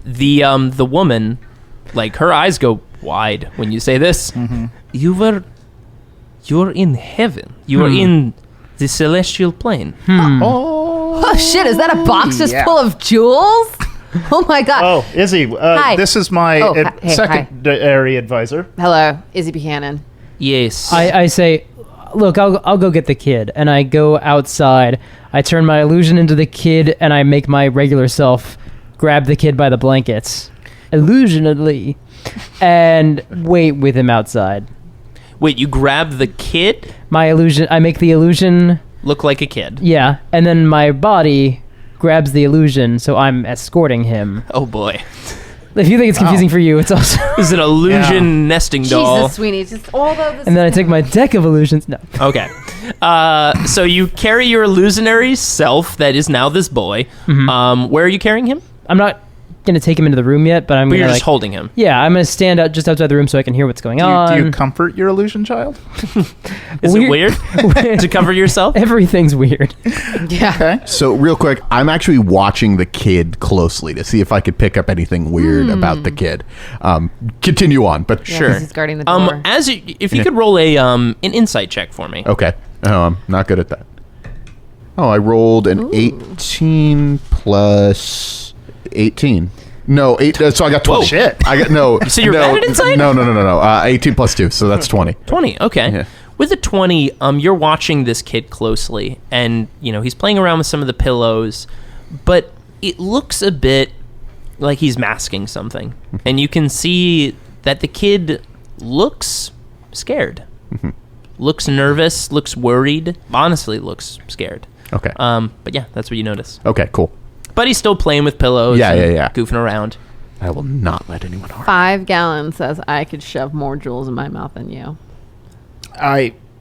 The woman, like, her eyes go wide when you say this. You're in heaven. You are in the celestial plane. Oh, shit, is that a box just yeah. full of jewels? Oh my god. Oh, Izzy, Hi. this is my Oh, hey, secondary advisor. Hello, Izzy Buchanan. Yes. I say, look, I'll go get the kid, and I go outside. I turn my illusion into the kid, and I make my regular self grab the kid by the blankets, illusionally, and wait with him outside. Wait, you grab the kid? My illusion, I make the illusion, Look like a kid. yeah, and then my body grabs the illusion, so I'm escorting him. Oh, boy. If you think it's confusing for you, it's also. This is an illusion nesting doll. Jesus, Sweeney, it's just all those. And then I take my deck of illusions. No. Okay. So you carry your illusionary self that is now this boy. Where are you carrying him? I'm not gonna take him into the room yet, but I'm But gonna you're like, just holding him. yeah, I'm gonna stand out just outside the room so I can hear what's going on. Do you comfort your illusion child? Is it weird to cover yourself? Everything's weird. Yeah. Okay. So real quick, I'm actually watching the kid closely to see if I could pick up anything weird about the kid. Continue on, but Yeah, Sure. 'cause he's guarding the door. If you could roll an insight check for me. okay. Oh, I'm not good at that. Oh, I rolled an 18 plus 18. No, 8. So I got 20. Whoa, shit. I got no. So you're bad at insight? No. 18 plus 2, so that's 20. 20. Okay. Yeah. With a 20, you're watching this kid closely, and he's playing around with some of the pillows, but it looks a bit like he's masking something, and you can see that the kid looks scared, looks nervous, looks worried. Honestly, looks scared. Okay. But yeah, that's what you notice. Okay, cool. But he's still playing with pillows. Yeah, and yeah. goofing around. I will not let anyone harm. 5 gallons says I could shove more jewels in my mouth than you.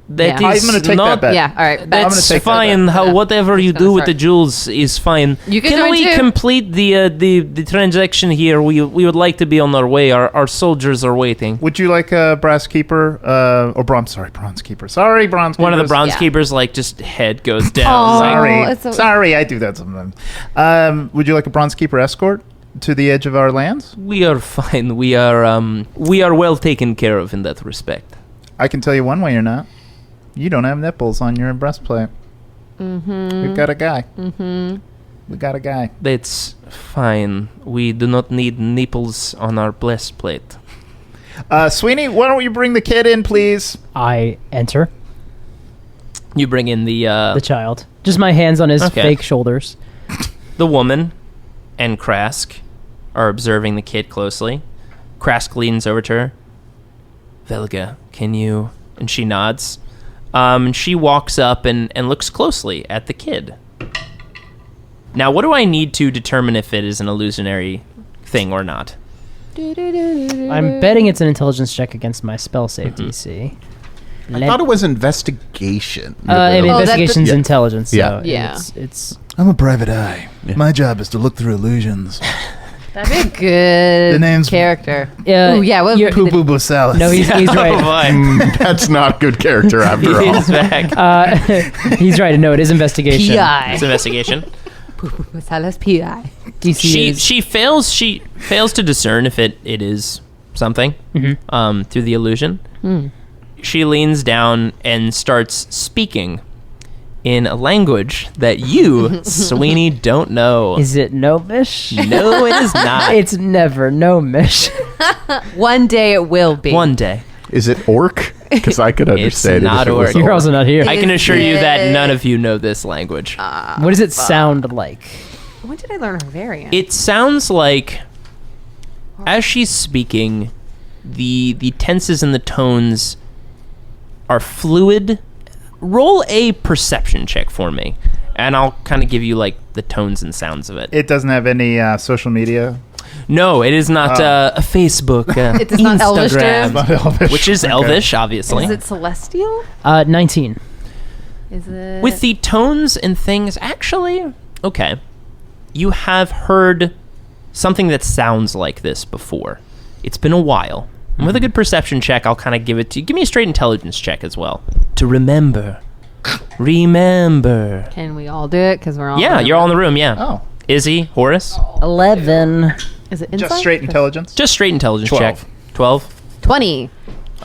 That Yeah. is I'm gonna take not that bet. Yeah, all right. I'm gonna That's take that fine. bet. How Yeah. whatever you Just do gonna with the start. jewels is fine. You can join we too. complete the transaction here? We would like to be on our way. Our soldiers are waiting. Would you like a brass keeper or bronze? Sorry, bronze keeper. Sorry, bronze. One of the keepers. bronze Yeah. keepers, like, just head goes down. Aw. Like, Sorry, it's so- sorry. I do that sometimes. Would you like a bronze keeper escort? to the edge of our lands? We are fine. We are well taken care of in that respect. I can tell you one way you're not. You don't have nipples on your breastplate. Mm-hmm. We've got a guy. Mm-hmm. We got a guy. That's fine. We do not need nipples on our breastplate. Sweeney, why don't you bring the kid in, please? I enter You bring in the child. Just my hands on his Okay. fake shoulders. The woman and Krask are observing the kid closely. Krask leans over to her. Velga, can you... And she nods. And she walks up and looks closely at the kid. Now, what do I need to determine if it is an illusionary thing or not? I'm betting it's an intelligence check against my spell save DC. I thought it was investigation. Investigation's Yeah. intelligence. Yeah. So Yeah. It's I'm a private eye. Yeah. My job is to look through illusions. That'd be a good The name's- character. Yeah, Ooh, yeah. What you're- Poo Poo Bosalis. no, he's right. boy. That's not good character after all. He's back. He's right. No, it is investigation. PI. It's investigation. Salas PI. DC is She fails to discern if it is something through the illusion. She leans down and starts speaking in a language that you, Sweeney, don't know. Is it Gnomish? No, it is not. It's never Gnomish. One day it will be. One day. Is it orc? Because I could understand not it if it was orc. You're also not here. I can assure you Is that it- none of you know this language. What does it sound like? When did I learn her variant? It sounds like, as she's speaking, the tenses and the tones are fluid. Roll a perception check for me, and I'll kind of give you like the tones and sounds of it. It doesn't have any social media. No, it is not a Facebook. It is not Elvish Instagram, Not Elvish. which is Okay. Elvish, obviously. Is it celestial? 19. Is it With the tones and things, actually, okay. You have heard something that sounds like this before. It's been a while. And with a good perception check, I'll kind of give it to you. Give me a straight intelligence check as well. To remember. Remember. Can we all do it? Because we're all. Yeah, you're all in the room, yeah. Oh, Izzy, Horace. 11. Is it insight? just straight intelligence. Just straight intelligence 12. check. 12. 20.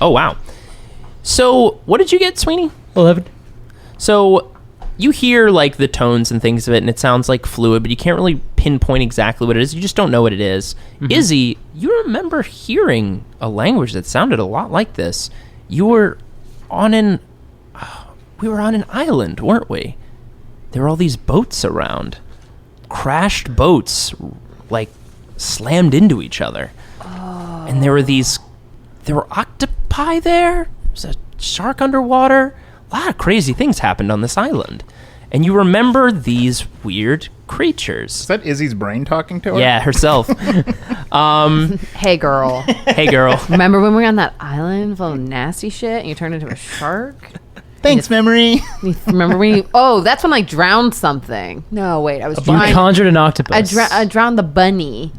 Oh, wow. So, what did you get, Sweeney? 11. So you hear like the tones and things of it, and it sounds like fluid, but you can't really pinpoint exactly what it is. You just don't know what it is. Izzy, you remember hearing a language that sounded a lot like this. You were on we were on an island, weren't we? There were all these boats around. Crashed boats, like slammed into each other. And there were octopi there. There's a shark underwater. A lot of crazy things happened on this island. And you remember these weird creatures. Is that Izzy's brain talking to her? Yeah, herself. Hey, girl. Hey, girl. Remember when we were on that island full of nasty shit and you turned into a shark? Thanks, memory. You remember when you... Oh, that's when I drowned something. No, wait. I was You trying... conjured an octopus. I drowned the bunny.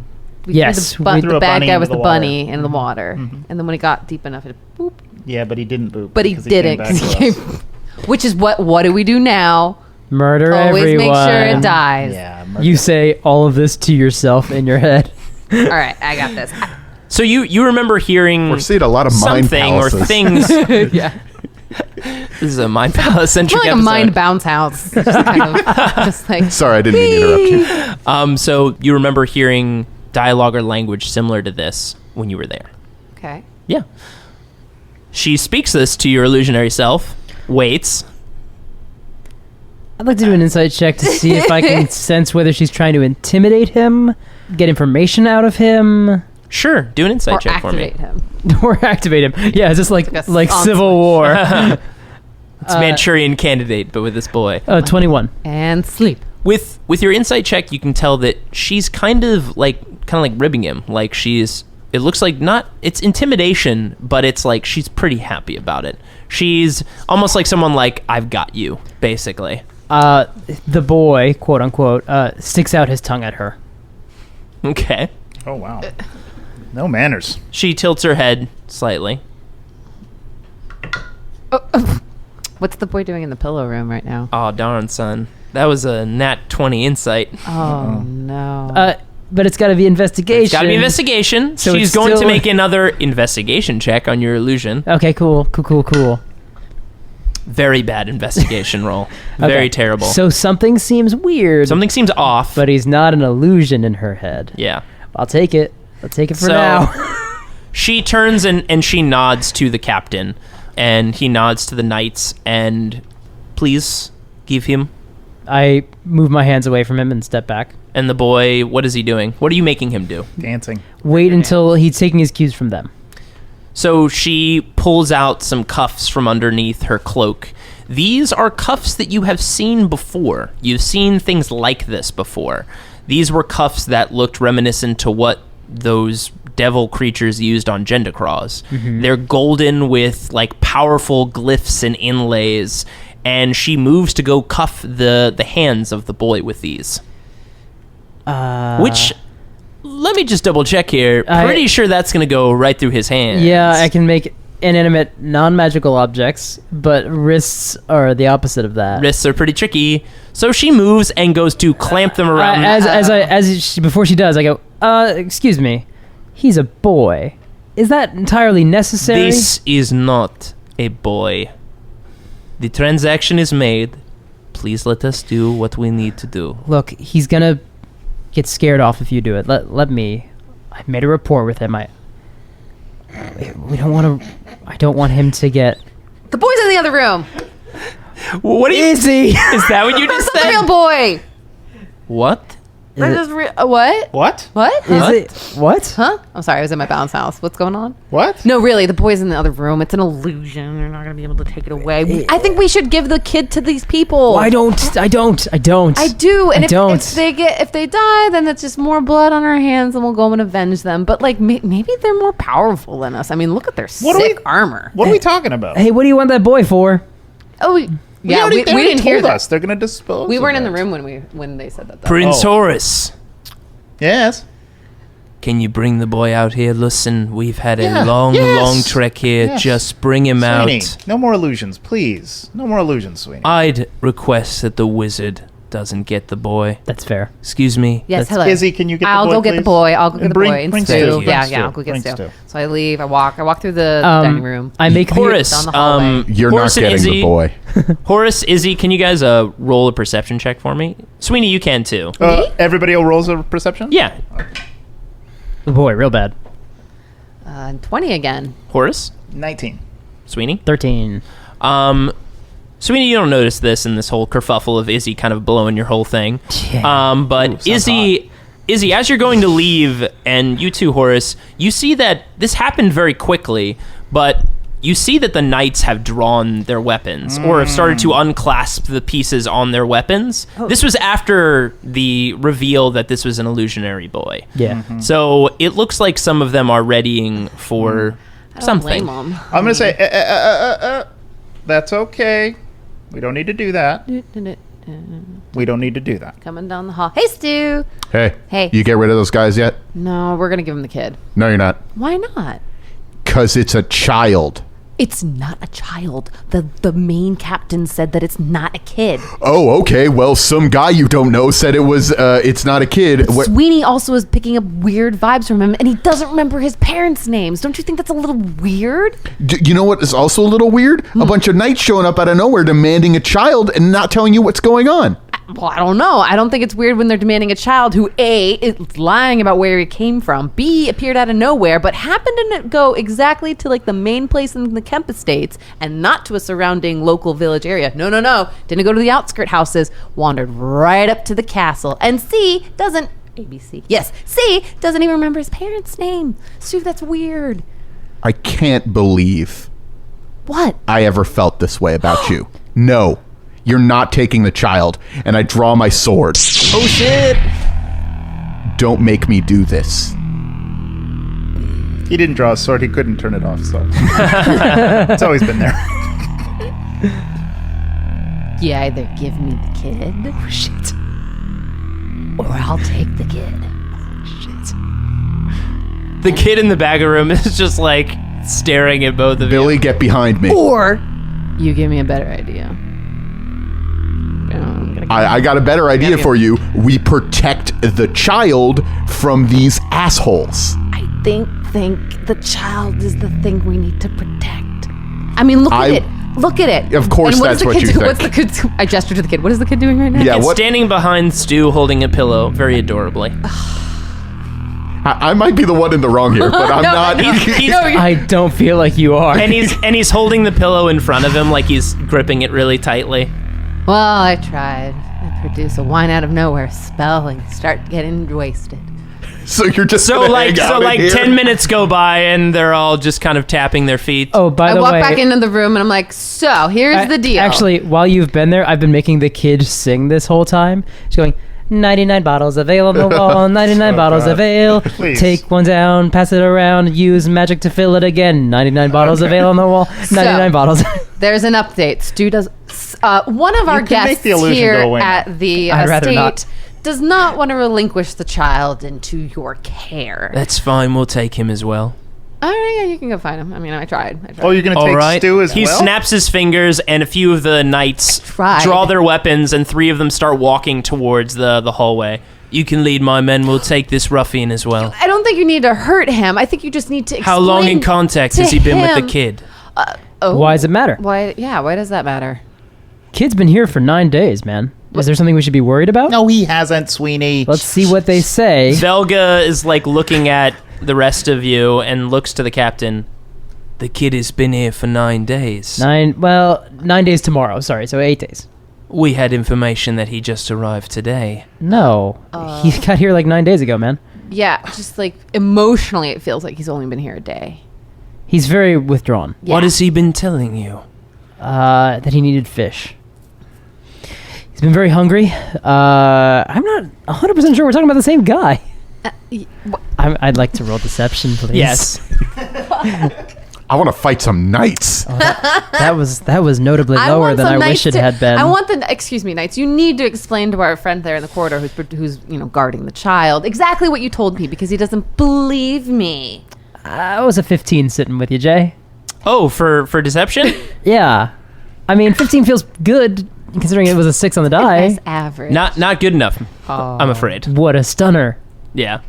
We Yes, threw we the threw a bad bunny guy into was the the water. bunny in the water. And then when it got deep enough, it boop. Yeah, but he didn't boop. But he because didn't. came 'cause back he to us. came, which is what do we do now? Murder Always everyone. make sure it dies. Yeah, You say all of this to yourself in your head. All right, I got this. So you remember hearing We're seeing a lot of mind something or palaces. things. Yeah. This is a mind palace It's centric like a episode. mind bounce house. Just, kind of, just like... Sorry, I didn't mean to interrupt you. So you remember hearing dialogue or language similar to this when you were there. Okay. Yeah. She speaks this to your illusionary self, waits. I'd like to do an insight check to see if I can sense whether she's trying to intimidate him, get information out of him, Sure, do an insight Or check for me. activate him. or activate him. Yeah, it's just like Like a like onslaught. Civil War. It's Manchurian Candidate, but with this boy. 21. And sleep. With your insight check, you can tell that she's kind of like ribbing him. Like she's. It looks like it's intimidation, but it's like she's pretty happy about it. She's almost like someone like, I've got you, basically. The boy, quote unquote, sticks out his tongue at her. Okay. Oh, wow. No manners. She tilts her head slightly. What's the boy doing in the pillow room right now? Oh, darn, son. That was a nat 20 insight. Oh, no. but it's got to be investigation. It's got to be investigation. So She's it's going to still- make another investigation check on your illusion. Okay, cool. Very bad investigation roll. Very Okay. terrible. So something seems weird. Something seems off. But he's not an illusion in her head. Yeah. I'll take it. I'll take it for So- now. She turns and she nods to the captain, and he nods to the knights, and please give him. I move my hands away from him and step back. And the boy, what is he doing? What are you making him do? Dancing. Wait until he's taking his cues from them. So she pulls out some cuffs from underneath her cloak. These are cuffs that you have seen before. You've seen things like this before. These were cuffs that looked reminiscent to what those devil creatures used on Gendacraws. They're golden with like powerful glyphs and inlays, and she moves to go cuff the hands of the boy with these. Which, let me just double check here. Pretty sure that's going to go right through his hands. Yeah, I can make inanimate, non-magical objects, but wrists are the opposite of that. Wrists are pretty tricky. So she moves and goes to clamp them around. Before she does, I go, excuse me, he's a boy. Is that entirely necessary? This is not a boy. The transaction is made. Please let us do what we need to do. Look, he's gonna get scared off if you do it. Let me. I made a rapport with him. We don't want to. I don't want him to get. The boy's in the other room. What are you? Izzy. Is that what you just That's the real said? boy. What? That is what? What? What? Is Huh? it what? Huh? I'm sorry, I was in my bounce house. What's going on? What? No, really, the boy's in the other room. It's an illusion. They're not going to be able to take it away. I think we should give the kid to these people. I don't. I do. And if they die, then it's just more blood on our hands, and we'll go and avenge them. But like, maybe they're more powerful than us. I mean, look at their sick armor. What are we talking about? Hey, what do you want that boy for? Oh, they we already didn't hear told that. us they're going to dispose. We of weren't in it. the room when they said that. Though. Prince Horace. Yes. Can you bring the boy out here? Listen, we've had a Yeah, long yes. trek here. Yes. Just bring him Sweeney, out. no more illusions, please. No more illusions, Sweeney. I'd request that the wizard doesn't get the boy. That's fair. Excuse me. Yes, hello. Izzy, can you get I'll the boy, go get the please? boy. I'll go get And the bring- boy. And bring Stu. Stu. Yeah, Bring I'll go Stu. get Bring Stu. Stu. So I leave. I walk through the dining room. I make Horace, Down the hallway. You're Horace not and getting Izzy. the boy. Horace, Izzy, can you guys roll a perception check for me? Sweeney, you can too. Everybody will rolls a perception? Yeah. the boy real bad. 20 again. Horace, 19. Sweeney. 13. Sweeney, you don't notice this in this whole kerfuffle of Izzy kind of blowing your whole thing. But Izzy, as you're going to leave, and you too, Horace, you see that this happened very quickly, but you see that the knights have drawn their weapons or have started to unclasp the pieces on their weapons. This was after the reveal that this was an illusionary boy. Yeah. So it looks like some of them are readying for something. Blame 'em. I'm going to say, that's okay. We don't need to do that. We don't need to do that. Coming down the hall. Hey, Stu. Hey. Hey. You get rid of those guys yet? No, we're gonna give him the kid. No, you're not. Why not? Because it's a child. It's not a child. The main captain said that it's not a kid. Oh, okay. Well, some guy you don't know said it was, it's not a kid. Sweeney also is picking up weird vibes from him, and he doesn't remember his parents' names. Don't you think that's a little weird? You know what is also a little weird? A bunch of knights showing up out of nowhere demanding a child and not telling you what's going on. Well, I don't know. I don't think it's weird when they're demanding a child who, A, is lying about where he came from, B, appeared out of nowhere, but happened to go exactly to, like, the main place in the Kemp estates and not to a surrounding local village area. No. Didn't go to the outskirt houses, wandered right up to the castle. And C, doesn't... ABC. Yes, C, doesn't even remember his parents' name. Stu, that's weird. I can't believe What? I ever felt this way about you. No. You're not taking the child, and I draw my sword. Oh, shit. Don't make me do this. He didn't draw a sword. He couldn't turn it off, so. It's always been there. You either give me the kid... Oh, shit. Or I'll take the kid. The kid in the back of the room is just like staring at both of Billy, you. get behind me. Or you give me a better idea. I'm gonna I got a better idea for you. We protect the child from these assholes. I think the child is the thing we need to protect. I mean, look at it. Look at it. Of course, and that's what you What's think. the kid? I gestured to the kid. What is the kid doing right now? Yeah, It's what? standing behind Stu holding a pillow very adorably. I might be the one in the wrong here, but I'm not. I don't feel like you are. And he's holding the pillow in front of him like he's gripping it really tightly. Well, I tried. I produce a wine out of nowhere spell and start getting wasted. So you're just So gonna like hang out in here? 10 minutes go by and they're all just kind of tapping their feet. Oh, by I the walk way, back into the room and I'm like, so here's the deal. Actually, while you've been there, I've been making the kid sing this whole time. She's going, 99 bottles of ale on the wall, 99 bottles of ale. Please. Take one down, pass it around, use magic to fill it again. 99 bottles of ale on the wall, 99 bottles. There's an update. Stu does. One of our You can make guests the illusion here go away now. at the I'd rather estate not. does not want to relinquish the child into your care. That's fine, we'll take him as well. All right, yeah, you can go find him. I mean, I tried. Oh, you're going to All take right. Stu as He well? snaps his fingers, and a few of the knights Tried. draw their weapons, and 3 of them start walking towards the hallway. You can lead my men. We'll take this ruffian as well. I don't think you need to hurt him. I think you just need to explain How long in contact to has he been with him- the kid? Why does it matter? Why? Yeah, why does that matter? Kid's been here for 9 days, man. Is there something we should be worried about? No, he hasn't, Sweeney. Let's see what they say. Velga is like looking at the rest of you and looks to the captain. The kid has been here for 9 days. 9 days tomorrow. Sorry, so 8 days. We had information that he just arrived today. No, he got here like 9 days ago, man. Yeah, just like emotionally, it feels like he's only been here a day. He's very withdrawn. Yeah. What has he been telling you? That he needed fish. He's been very hungry. I'm not 100% sure we're talking about the same guy. I'd like to roll deception, please. Yes. I want to fight some knights. That was notably lower want than some I knights wish it had been. I want excuse me, knights. You need to explain to our friend there in the corridor who's guarding the child exactly what you told me because he doesn't believe me. I was a 15 sitting with you, Jay. Oh, for deception? Yeah. I mean, 15 feels good considering it was a 6 on the die. That's average. Not good enough, I'm afraid. What a stunner. Yeah.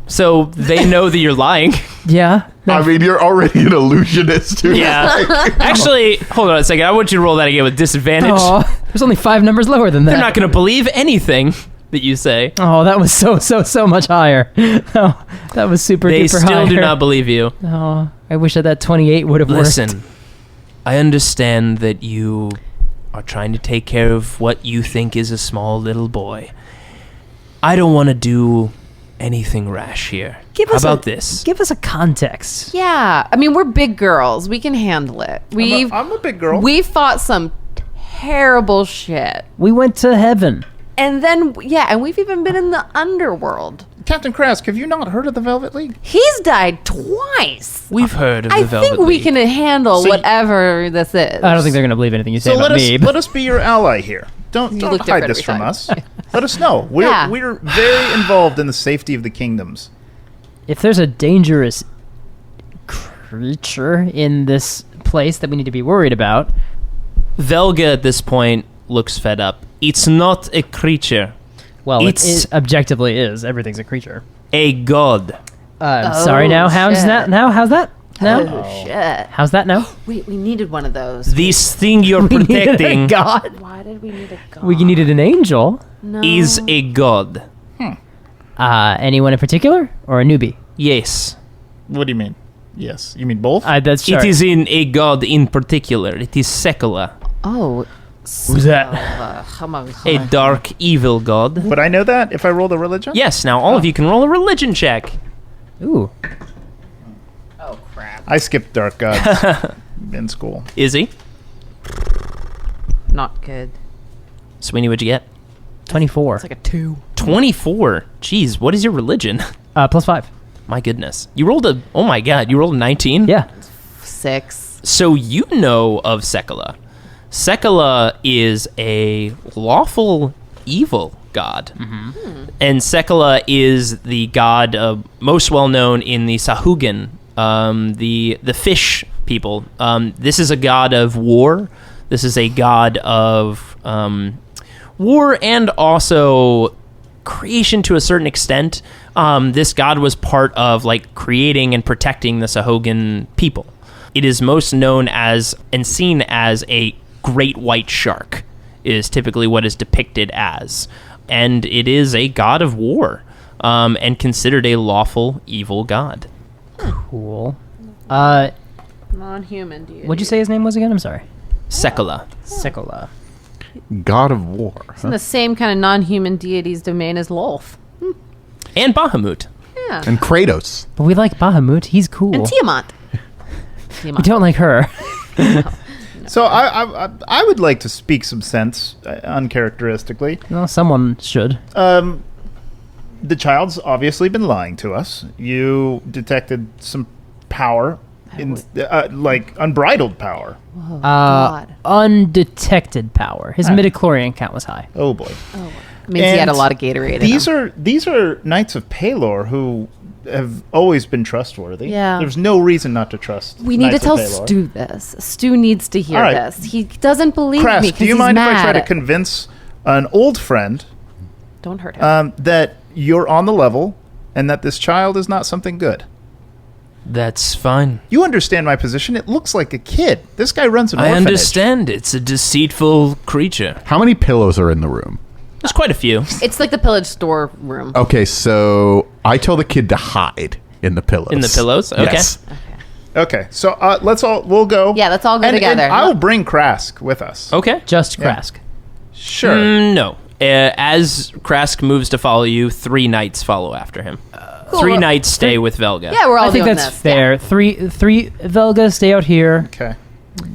So they know that you're lying. Yeah. I mean, you're already an illusionist. Too. Yeah. Actually, hold on a second. I want you to roll that again with disadvantage. Oh, there's only 5 numbers lower than that. They're not going to believe anything that you say. Oh, that was so much higher. Oh, that was super They duper still higher. do not believe you. Oh, I wish that 28 would have worked. Listen, I understand that you are trying to take care of what you think is a small little boy. I don't want to do anything rash here. How about this? Give us a context. Yeah, I mean we're big girls. We can handle it. I'm a big girl. We fought some terrible shit, We went to heaven. and then and we've even been in the underworld. Captain Krask, have you not heard of the Velvet League? He's died twice. We've heard of the I Velvet think we League. can handle So whatever this is. I don't think they're going to believe anything you say So about me. let us be your ally here. Don't look hide different this every from time. us. Let us know. We're very involved in the safety of the kingdoms. If there's a dangerous creature in this place that we need to be worried about, Velga at this point looks fed up. It's not a creature, well, It's- it objectively is. Everything's a creature. a god. Sorry now. How's shit. that now? How's that? Now? Oh shit! How's that now? Wait, we needed one of those. This thing you're We needed a protecting god. Why did we need a god? We needed an angel. No. is a god. Anyone in particular? Or a newbie? Yes. What do you mean? Yes. You mean both? That's It is in a god in particular. It is Sekula, Oh, Who's that? a dark, evil god. Would I know that if I rolled a religion? Yes, now all of you can roll a religion check. Ooh. I skipped Dark Gods in school. Izzy, not good. Sweeney, what'd you get? 24. It's like a 2. 24. Jeez, what is your religion? Plus 5. My goodness. You rolled a 19? Yeah. 6. So you know of Sekula. Sekula is a lawful evil god. And Sekula is the god most well known in the Sahuagin, the fish people. This is a god of war. This is a god of war and also creation to a certain extent. This god was part of like creating and protecting the Sahuagin people. It is most known as and seen as a great white shark is typically what is depicted as. And it is a god of war and considered a lawful evil god. Cool. Non-human deity. What'd you say his name was again? I'm sorry. Sekola. Sekola. God of War. It's in the same kind of non-human deity's domain as Lolth. And Bahamut. Yeah. And Kratos. But we like Bahamut. He's cool. And Tiamat. We don't like her. So I would like to speak some sense, uncharacteristically. Well, someone should. The child's obviously been lying to us. You detected some power, like unbridled power. God. Undetected power. His midichlorian count was high. Oh boy. Means he had a lot of Gatorade. These are Knights of Pelor who have always been trustworthy. Yeah. There's no reason not to trust. We need to Knights tell of Pelor. Stu this. Stu needs to hear All right. this. He doesn't believe Crass, me because do you he's mind mad. if I try to convince an old friend Don't hurt him. that you're on the level and that this child is not something good? That's fine. You understand my position. It looks like a kid. This guy runs an I orphanage. understand. It's a deceitful creature. How many pillows are in the room? There's quite a few. It's like the pillage store room. Okay, so I tell the kid to hide in the pillows. In the pillows? Okay. Yes. Okay, so we'll go. Yeah, let's all go and together. I'll bring Krask with us. Okay. Just Krask. Sure. No. As Krask moves to follow you, 3 knights follow after him. Cool. 3 knights stay with Velga. Yeah, we're all I think doing that's this. fair. Yeah. Three Velga, stay out here. Okay.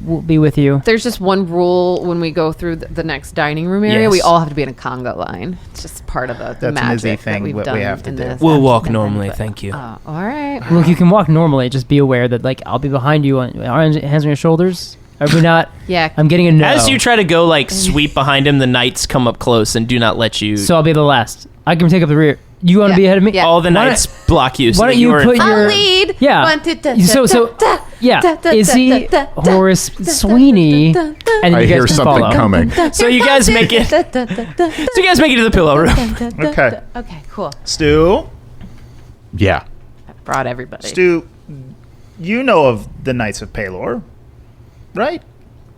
We'll be with you. There's just one rule when we go through the next dining room area. Yes. We all have to be in a conga line. It's just part of the That's an magic Izzy thing that we've what done we have to in do. this. We'll walk But- normally, thank you. all right. Look, you can walk normally. Just be aware that, like, I'll be behind you, on hands on your shoulders. Are we not? Yeah. I'm getting a no. As you try to go, like, sweep behind him, the knights come up close and do not let you... So I'll be the last. I can take up the rear. You want to Yeah. be ahead of me? Yeah. all the Why knights block you. So why that don't you are in put front. your- I'll lead. Yeah. One, two, da, So- da, so- da, Yeah. da, da, Izzy, da, da, da, Horace, da, da, Sweeney, da, da, da, and I you hear guys can something follow. coming. So you guys make it... da, da, da, da, So you guys make it to the pillow room. Okay. Okay, cool. Stu, Yeah. I brought everybody. Stu, you know of the Knights of Pelor, right?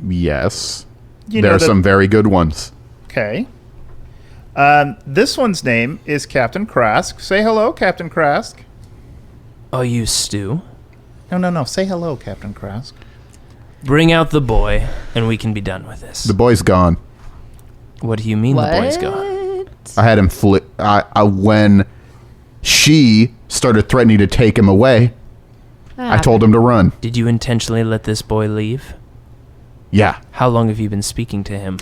Yes. You there know are that- some very good ones. Okay. This one's name is Captain Krask. Say hello, Captain Krask. Are you Stu? No. Say hello, Captain Krask. Bring out the boy, and we can be done with this. The boy's gone. What do you mean What? the boy's gone? I had him when she started threatening to take him away, I told him to run. Did you intentionally let this boy leave? Yeah. How long have you been speaking to him?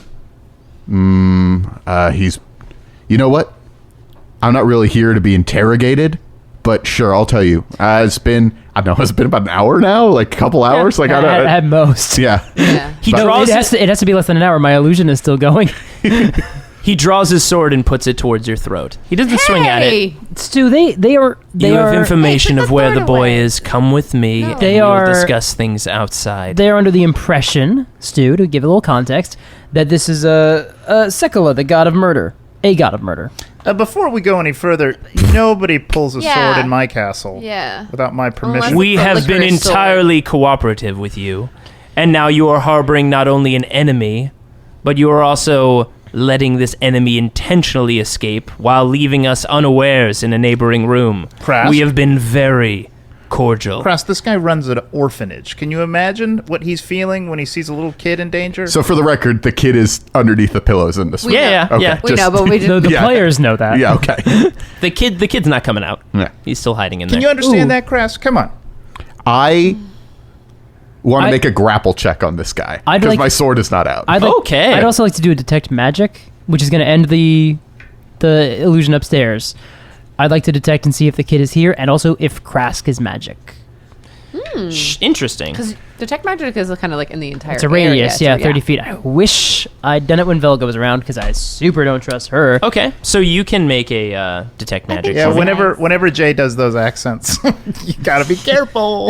He's... You know what? I'm not really here to be interrogated, but sure, I'll tell you. It's been about an hour now? Like a couple hours? Like, I don't... At most. Yeah. Yeah. He No, draws it has to be less than an hour. My illusion is still going. He draws his sword and puts it towards your throat. He doesn't swing at it. Hey! Stu, they are You have information Hey, put of the where sword the boy away. is. Come with me, No. and They we'll are- discuss things outside. They are under the impression, Stu, to give a little context, that this is a Sekola, the god of murder. A god of murder. Before we go any further, nobody pulls a Yeah. sword in my castle Yeah. without my permission. Unless- We the have been licorice sword. entirely cooperative with you, and now you are harboring not only an enemy, but you are also letting this enemy intentionally escape while leaving us unawares in a neighboring room. Crass? We have been very cordial. Krask, this guy runs an orphanage. Can you imagine what he's feeling when he sees a little kid in danger? So for the record, the kid is underneath the pillows in this We room. know. Yeah, Okay. yeah. We know, but we just... The Yeah. players know that. Yeah, okay. The kid's not coming out. Yeah. He's still hiding in Can there. you understand Ooh. that, Krask? Come on. I want to I- make a grapple check on this guy I'd because like- my sword is not out. Okay. I'd also like to do a detect magic, which is going to end the illusion upstairs. I'd like to detect and see if the kid is here, and also if Krask is magic. Interesting. Because Detect magic is kind of like in the entire It's a radius, area, 30 feet. I wish I'd done it when Velga was around because I super don't trust her. Okay, so you can make a detect magic. Yeah, for me. whenever Jay does those accents, you gotta be careful.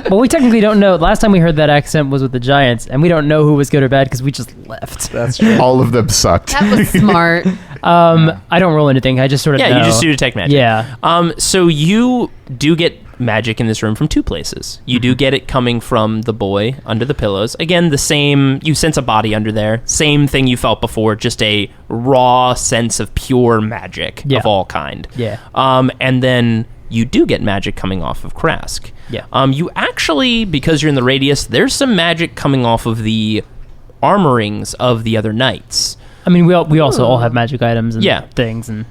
Well, we technically don't know. Last time we heard that accent was with the Giants, and we don't know who was good or bad because we just left. That's true. All of them sucked. That was smart. I don't roll anything. I just sort of know. you just do detect magic. Yeah. So you do get magic in this room from two places. You do get it coming from the boy under the pillows. Again, the same, you sense a body under there. Same thing you felt before, just a raw sense of pure magic of all kind. Yeah. And then you do get magic coming off of Krask. Yeah. You actually, because you're in the radius, there's some magic coming off of the armorings of the other knights. I mean, we also all have magic items and Yeah. things and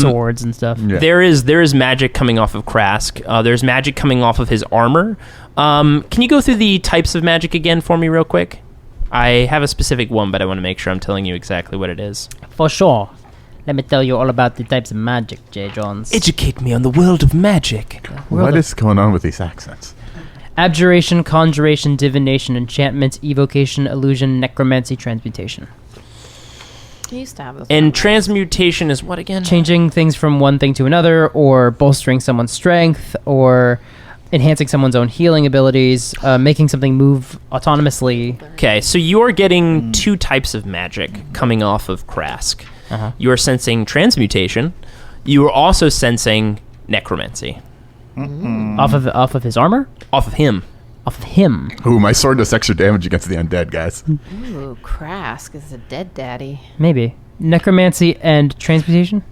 swords and stuff. Yeah. There is magic coming off of Krask. There's magic coming off of his armor. Can you go through the types of magic again for me real quick? I have a specific one, but I want to make sure I'm telling you exactly what it is. For sure. Let me tell you all about the types of magic, J. Johns. Educate me on the world of magic. What is going on with these accents? Abjuration, conjuration, divination, enchantment, evocation, illusion, necromancy, transmutation. You used to have those. And transmutation is what again? Changing things from one thing to another, or bolstering someone's strength, or enhancing someone's own healing abilities, making something move autonomously. Okay, so you're getting two types of magic coming off of Krask. You are sensing transmutation. You are also sensing necromancy. Off of his armor? Off of him. Off of him. Ooh, my sword does extra damage against the undead, guys. Ooh, Krask is a dead daddy. Maybe. Necromancy and transmutation?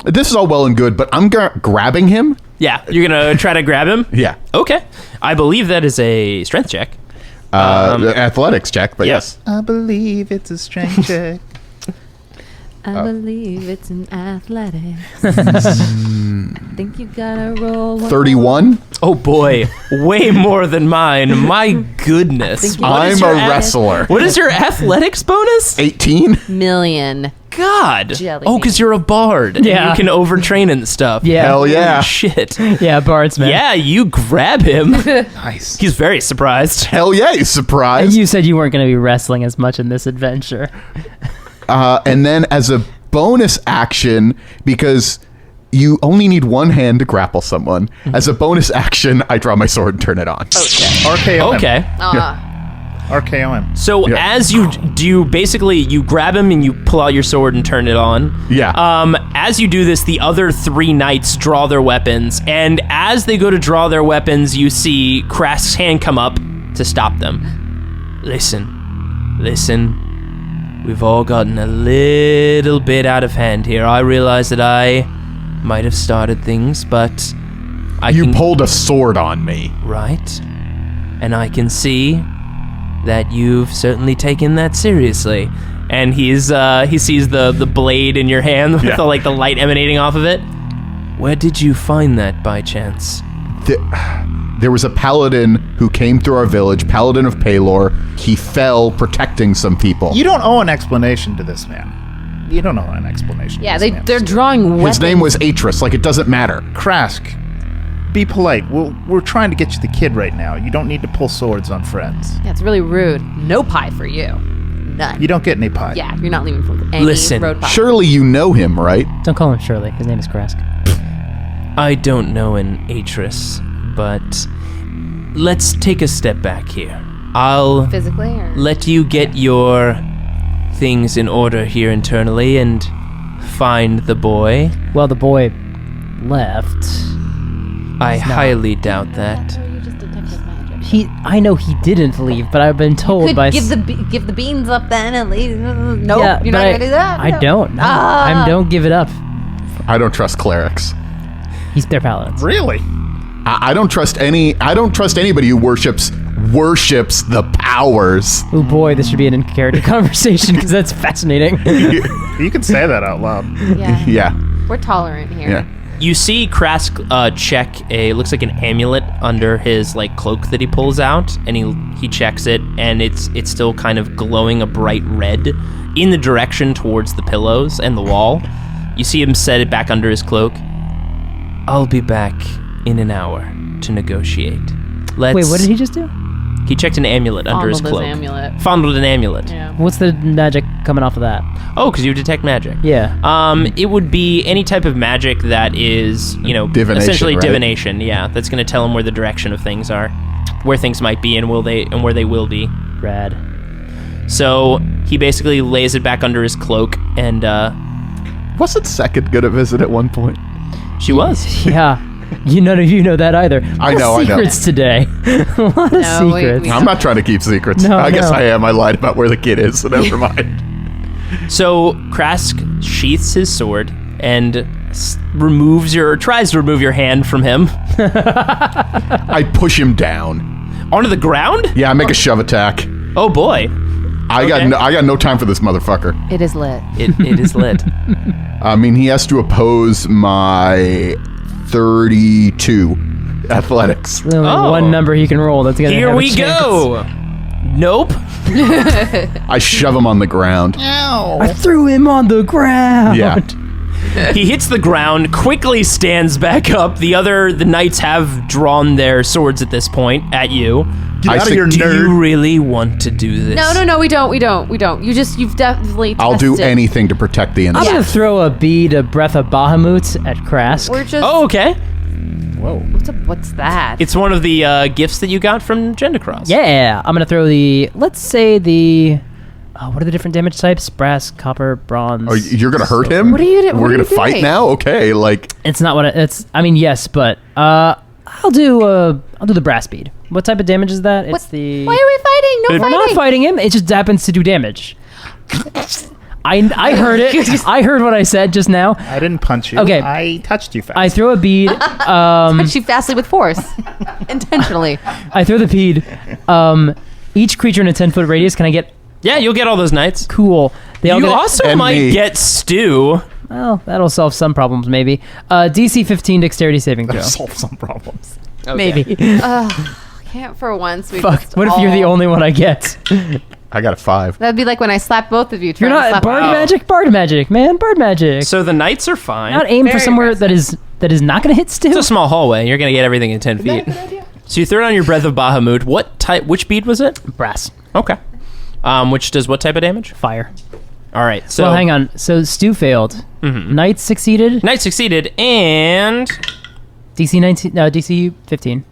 This is all well and good, but I'm grabbing him. Yeah, you're going to try to grab him? Yeah. Okay. I believe that is a strength check. Athletics check, but yes. I believe it's a strength check. I believe it's an athletics. I think you gotta roll 31. Oh boy, way more than mine. My goodness. I What is I'm your a wrestler. What is your athletics bonus? 18. million. God. Jelly Oh, because you're a bard. Yeah. You can overtrain and stuff. Yeah. Hell yeah. Shit. Yeah, bards, man. Yeah, you grab him. Nice. He's very surprised. Hell yeah, he's surprised. You said you weren't going to be wrestling as much in this adventure. And then as a bonus action, because you only need one hand to grapple someone, as a bonus action, I draw my sword and turn it on. RKO him. Okay. RKO him. So Yeah. as you grab him and you pull out your sword and turn it on. Yeah. As you do this, the other three knights draw their weapons, and as they go to draw their weapons, you see Krask's hand come up to stop them. Listen. We've all gotten a little bit out of hand here. I realize that I might have started things, but You pulled a sword on me. Right. And I can see that you've certainly taken that seriously. And he sees the blade in your hand with Yeah. the light emanating off of it. Where did you find that by chance? There was a paladin who came through our village, Paladin of Palor. He fell protecting some people. You don't owe an explanation to this man. You don't owe an explanation. Yeah, to this man. they're drawing weapons. His name was Atris. Like, it doesn't matter. Krask. Be polite. We're trying to get you the kid right now. You don't need to pull swords on friends. Yeah, it's really rude. No pie for you. None. You don't get any pie. Yeah, you're not leaving for any Listen, road pie. Surely you know him, right? Don't call him Shirley. His name is Krask. I don't know an Atris, but let's take a step back here. I'll Physically or? let you get your things in order here internally and find the boy. Well, the boy left. I highly doubt that. Or you just detected magic. I know he didn't leave, but I've been told Could by give the beans up then and leave. Nope, Yeah, you're but not gonna do that. I No. don't. No. Ah. I don't give it up. I don't trust clerics. They're paladins. Really? I don't trust anybody who worships the powers. Oh boy, this should be an in-character conversation because that's fascinating. You can say that out loud. Yeah. Yeah. We're tolerant here. Yeah. You see Krask check looks like an amulet under his cloak that he pulls out, and he checks it, and it's still kind of glowing a bright red in the direction towards the pillows and the wall. You see him set it back under his cloak. I'll be back in an hour to negotiate. Let's. Wait, what did he just do? He checked an amulet under his Fondled cloak. amulet. Fondled an amulet. Yeah. What's the magic coming off of that? Oh, because you detect magic. Yeah. It would be any type of magic that is, Divination, essentially right? divination. Yeah, that's going to tell him where the direction of things are, where things might be, and where they will be. Rad. So he basically lays it back under his cloak, and Wasn't Second good at visit at one point? she was. Yeah. None of you know that either. I know. Secrets today. A lot of No, secrets. we- I'm not trying to keep secrets. No, I guess no. I am. I lied about where the kid is, so never mind. So Krask sheaths his sword and tries to remove your hand from him I push him down. onto the ground. Yeah, I make a shove attack. Oh boy, I got no time for this motherfucker. It is lit. it is lit. I mean, he has to oppose my 32 athletics. There's only Oh. one number he can roll. That's gonna Here have a we chance. go. Nope. I shove him on the ground. I threw him on the ground. Yeah. He hits the ground, quickly stands back up. The knights have drawn their swords at this point at you. Get out of here, Do nerd. you really want to do this? No, we don't. You've definitely I'll do tested. anything to protect the I'm innocent. gonna throw a bead of Breath of Bahamut at Krask. We're just. Oh, okay. What's that? It's one of the gifts that you got from Gendacross. Yeah, I'm gonna throw what are the different damage types? Brass, copper, bronze. Oh, you're gonna hurt him? What are you do- We're what are gonna you fight doing? now? Okay, like It's not what it's. I mean, yes, but I'll do the brass bead. What type of damage is that? It's What? the. Why are we fighting? No We're We're not fighting. fighting him. It just happens to do damage. I heard it. I heard what I said just now. I didn't punch you. Okay. I touched you fast. I throw a bead. Punch you fastly with force, intentionally. I throw the bead. Each creature in a 10-foot radius. Can I get Yeah, you'll get all those knights. cool? They all You get also And might me. get Stu. Well, that'll solve some problems, maybe. DC 15 dexterity saving throw. solve some problems. Maybe. Can't for once. We Fuck. just What if you're the all- only one I get? I got a 5. That'd be like when I slap both of you. You're trying to not slap bard me. magic. Bard magic, man. Bard magic. So the knights are fine. Not aim for Very somewhere aggressive. that is not going to hit Stu. It's a small hallway. You're gonna get everything in 10 feet. So you throw down your Breath of Bahamut. Which bead was it? Brass. Okay. Which does what type of damage? Fire. All right. So Well, hang on. So Stu failed. Knight succeeded. Knight succeeded and DC 19. No, DC 15.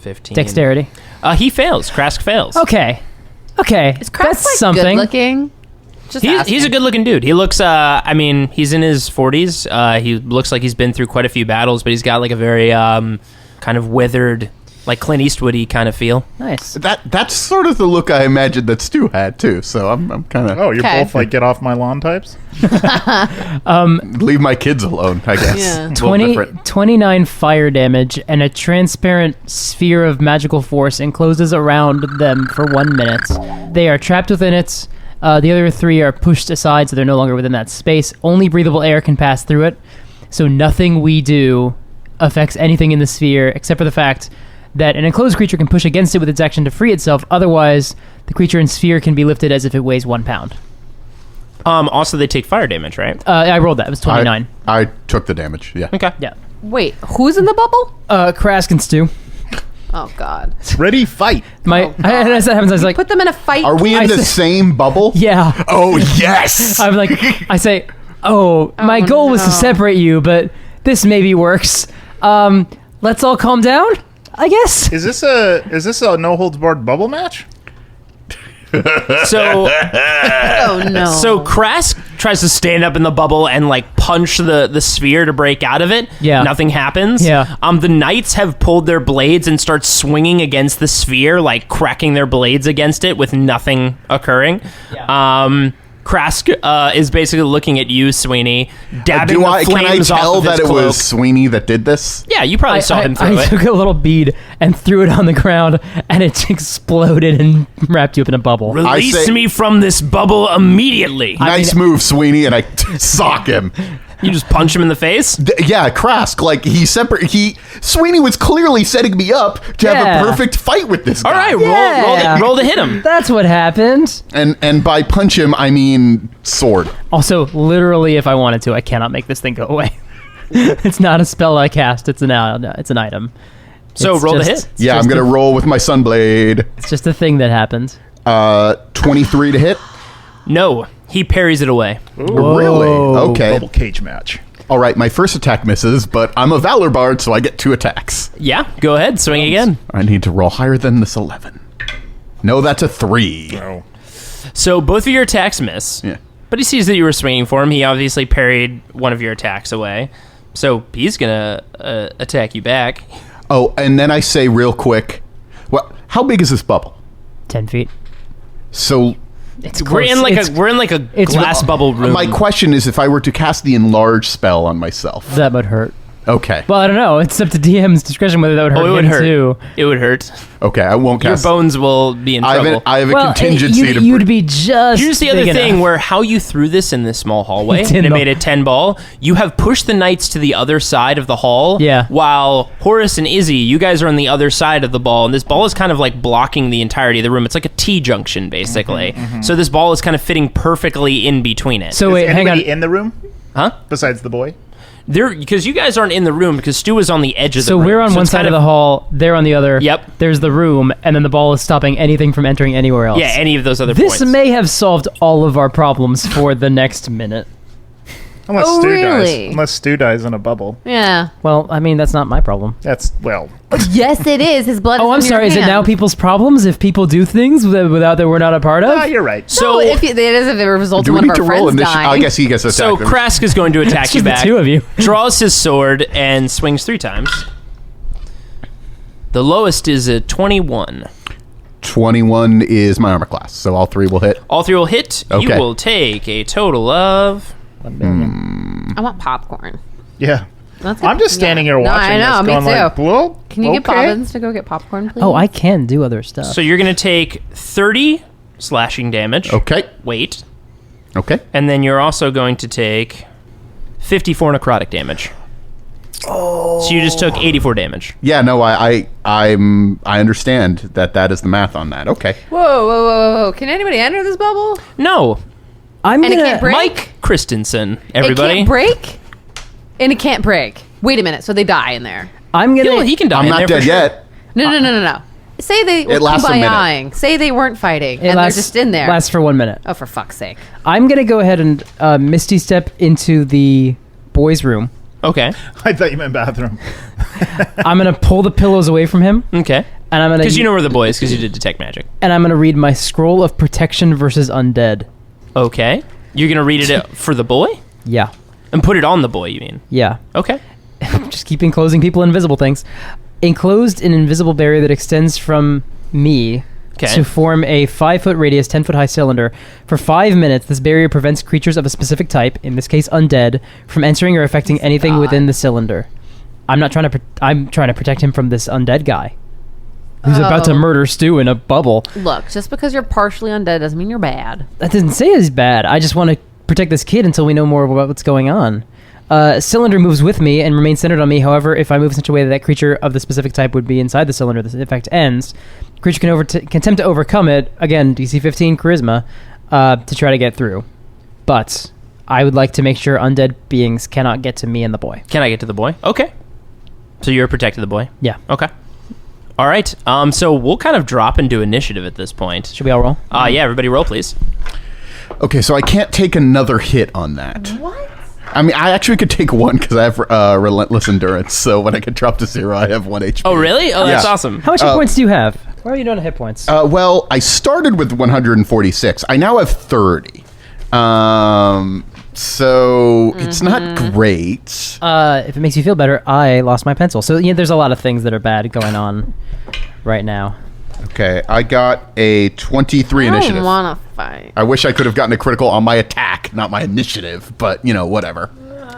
15. Dexterity. He fails. Krask fails. Okay. Is Krask, That's like, something. good looking? Just He's a good-looking dude. He looks. He's in his 40s. He looks like he's been through quite a few battles, but he's got like a very kind of withered, like Clint Eastwood-y kind of feel. Nice. That's sort of the look I imagined that Stu had too. So I'm kind of Oh, you're Okay. both like get off my lawn types? leave my kids alone. I guess. Yeah. A little different. 29 fire damage, and a transparent sphere of magical force encloses around them for 1 minute. They are trapped within it. The other 3 are pushed aside, so they're no longer within that space. Only breathable air can pass through it, so nothing we do affects anything in the sphere, except for the fact that an enclosed creature can push against it with its action to free itself. Otherwise, the creature in sphere can be lifted as if it weighs 1 pound. Also, they take fire damage, right? I rolled that. It was 29. I took the damage. Yeah. Okay. Yeah. Wait, who's in the bubble? Krask and Stu. Oh God. Ready, fight. And as that happens, I was like, Put them in a fight. Are we I in the said- same bubble? yeah. Oh yes. I'm like, I say, my goal was to no. separate you, but this maybe works. Let's all calm down, I guess. Is this a no holds barred bubble match? So, oh no. so Krask tries to stand up in the bubble and like punch the sphere to break out of it. Yeah. Nothing happens. Yeah. The knights have pulled their blades and start swinging against the sphere, like cracking their blades against it with nothing occurring. Yeah. Krask is basically looking at you, Sweeney, dabbing Do the I? Can I flames off tell of his that it cloak. was Sweeney that did this? Yeah, you probably saw him through I it. took a little bead and threw it on the ground, and it exploded and wrapped you up in a bubble. Release say- me from this bubble immediately. Nice move, Sweeney, and I sock him. You just punch him in the face? Yeah, Krask, like Sweeney was clearly setting me up to have Yeah. a perfect fight with this guy. All right, Yeah. roll to hit him. That's what happened. And by punch him, I mean sword. Also, literally, if I wanted to, I cannot make this thing go away. It's not a spell I cast. It's an item. So It's roll the just- hit. Yeah, I'm just going to a- roll with my Sunblade. It's just a thing that happened. 23 to hit. No, he parries it away. Really? Okay. Double cage match. All right, my first attack misses, but I'm a Valor Bard, so I get 2 attacks. Yeah, go ahead, swing again. I need to roll higher than this 11. No, that's a 3. Oh. So both of your attacks miss. Yeah. But he sees that you were swinging for him. He obviously parried one of your attacks away. So he's going to attack you back. Oh, and then I say real quick, how big is this bubble? 10 feet. So It's We're close. in like It's- a it's- glass bubble room. my question is if I were to cast the enlarge spell on myself. That would hurt. Okay. Well, I don't know. It's up to DM's discretion whether that would hurt it would him hurt. too. It would hurt. Okay, I won't Your cast. bones will be in trouble. I have a Well, contingency to. you'd be just. Here's the other big thing enough. where how you threw this in this small hallway Ten and it ball. made a 10 ball, you have pushed the knights to the other side of the hall. Yeah. While Horace and Izzy, you guys are on the other side of the ball, and this ball is kind of like blocking the entirety of the room. It's like a T-junction, basically. So this ball is kind of fitting perfectly in between it. So Is wait, hang on. anybody in the room huh? besides the boy? There, because you guys aren't in the room because Stu is on the edge of the So room. we're on one it's side kind of the hall. They're on the other. Yep. There's the room, and then the ball is stopping anything from entering anywhere else. Yeah, any of those other This points. may have solved all of our problems for the next minute. Unless Oh, Stu really? dies. Unless Stu dies in a bubble. Yeah. Well, I mean, that's not my problem. That's, well, Yes, it is. His blood. Oh, I'm is in your sorry. Is it now hand. people's problems if people do things without that we're not a part of? you're right. So, No, if it is, if it results Do in we one need of to our roll friends initiative? dying. I guess he gets attacked. so Krask is going to attack It's you just the back. two of you. Draws his sword and swings 3 times. The lowest is a 21. 21 is my armor class, so all 3 will hit. All 3 will hit. You Okay. will take a total of... I want popcorn. Yeah. That's I'm just standing here watching I know, this me going too. like, well, Can you get okay. Bobbins to go get popcorn, please? Oh, I can do other stuff. So you're going to take 30 slashing damage. Okay. Wait. Okay. And then you're also going to take 54 necrotic damage. Oh. So you just took 84 damage. Yeah, no, I understand that is the math on that. Okay. Whoa, whoa, whoa, whoa! Can anybody enter this bubble? No. I'm And it gonna. can't break? Mike Christensen, everybody. It can't break. And it can't break. Wait a minute. So they die in there. I'm gonna. He can die I'm in not there dead for sure. yet. No. Say they were It lasts a minute. kumbayaing. Say they weren't fighting, It and lasts- they're just in there. Lasts for 1 minute. Oh, for fuck's sake! I'm gonna go ahead and Misty step into the boys' room. Okay. I thought you meant bathroom. I'm gonna pull the pillows away from him, Okay. and I'm gonna. Because you know where the boy is because you did detect magic. And I'm gonna read my scroll of protection versus undead. Okay. You're going to read it for the boy? Yeah, And put it on the boy, you mean? yeah. Okay. Just keep enclosing people in invisible things. Enclosed an invisible barrier that extends from me Okay. to form a 5-foot radius, 10-foot high cylinder. For 5 minutes, this barrier prevents creatures of a specific type, in this case undead, from entering or affecting anything within the cylinder. I'm not trying to. I'm trying to protect him from this undead guy who's about to Oh. murder Stu in a bubble. Look, just because you're partially undead doesn't mean you're bad. That didn't say he's bad. I just want to protect this kid until we know more about what's going on. Cylinder moves with me and remains centered on me. However, if I move in such a way that that creature of the specific type would be inside the cylinder, the effect ends. Creature can attempt to overcome it. Again, DC 15 charisma to try to get through. But I would like to make sure undead beings cannot get to me and the boy. Can I get to the boy? Okay. So you're protecting the boy? Yeah. Okay. All right. So we'll kind of drop into initiative at this point. Should we all roll? Yeah, everybody roll, please. Okay, so I can't take another hit on that. What? I mean, I actually could take 1 because I have relentless endurance. So when I get dropped to 0, I have 1 HP. Oh, really? Oh, that's Yeah. awesome. How much hit points do you have? Where are you doing hit points? Well, I started with 146. I now have 30. So it's not great. If it makes you feel better, I lost my pencil. So yeah, there's a lot of things that are bad going on right now. Okay, I got a 23 I initiative. don't want to fight. I wish I could have gotten a critical on my attack, not my initiative, but, whatever.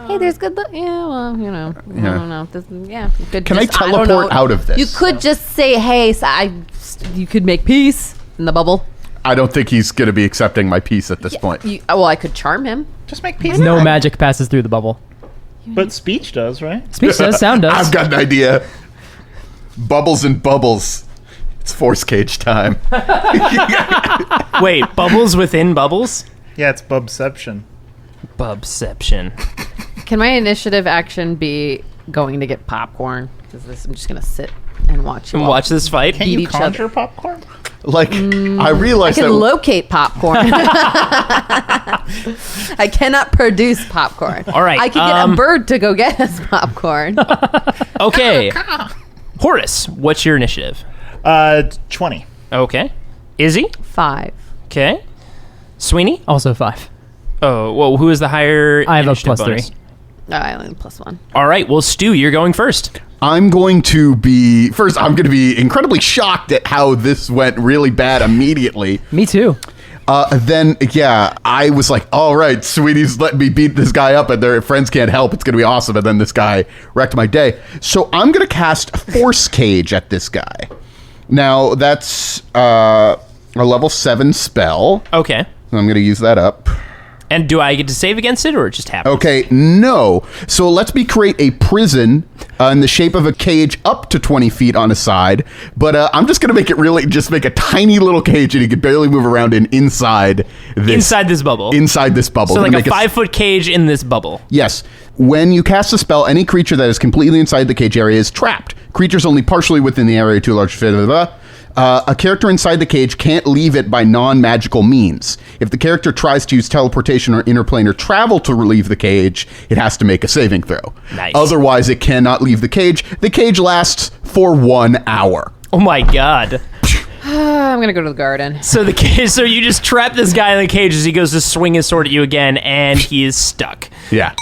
Hey, there's good luck. Yeah, well, I don't know. You could Can I just, don't teleport know. out of this? You could just say, hey, you could make peace in the bubble. I don't think he's going to be accepting my peace at this point. Well, I could charm him. Just make peace. No magic passes through the bubble. But speech does, right? Speech does, sound does. I've got an idea. Bubbles and bubbles. It's force cage time. Wait, bubbles within bubbles? Yeah, it's bubception. Bubception. Can my initiative action be going to get popcorn? Because I'm just going to sit and watch you And all watch this fight. Can beat you each other. conjure popcorn? Like, I I realized can that. locate popcorn. I cannot produce popcorn. All right, I could get a bird to go get us popcorn. Okay. Horace, what's your initiative? 20. Okay. Izzy? 5. Okay. Sweeney? Also 5. Oh, well, who is the higher I have a initiative +3. bonus? I only +1. All right, well, Stu, you're going first. I'm going to be incredibly shocked at how this went really bad immediately. Me too. Then, I was like, all right, Sweeney's letting me beat this guy up and their friends can't help. It's going to be awesome. And then this guy wrecked my day. So I'm going to cast Force Cage at this guy. Now, that's a level 7 spell. Okay. I'm going to use that up. And do I get to save against it, or it just happens? Okay, no. So lets me create a prison in the shape of a cage up to 20 feet on a side. But I'm just going to make a tiny little cage and he can barely move around inside this bubble. Inside this bubble. So Gonna like a make 5-foot cage in this bubble. Yes. When you cast a spell, any creature that is completely inside the cage area is trapped. Creatures only partially within the area too large. A character inside the cage can't leave it by non-magical means. If the character tries to use teleportation or interplanar travel to leave the cage, it has to make a saving throw. Nice. Otherwise, it cannot leave the cage. The cage lasts for 1 hour. Oh my god. I'm going to go to the garden. So so you just trap this guy in the cage as he goes to swing his sword at you again, and he is stuck. Yeah.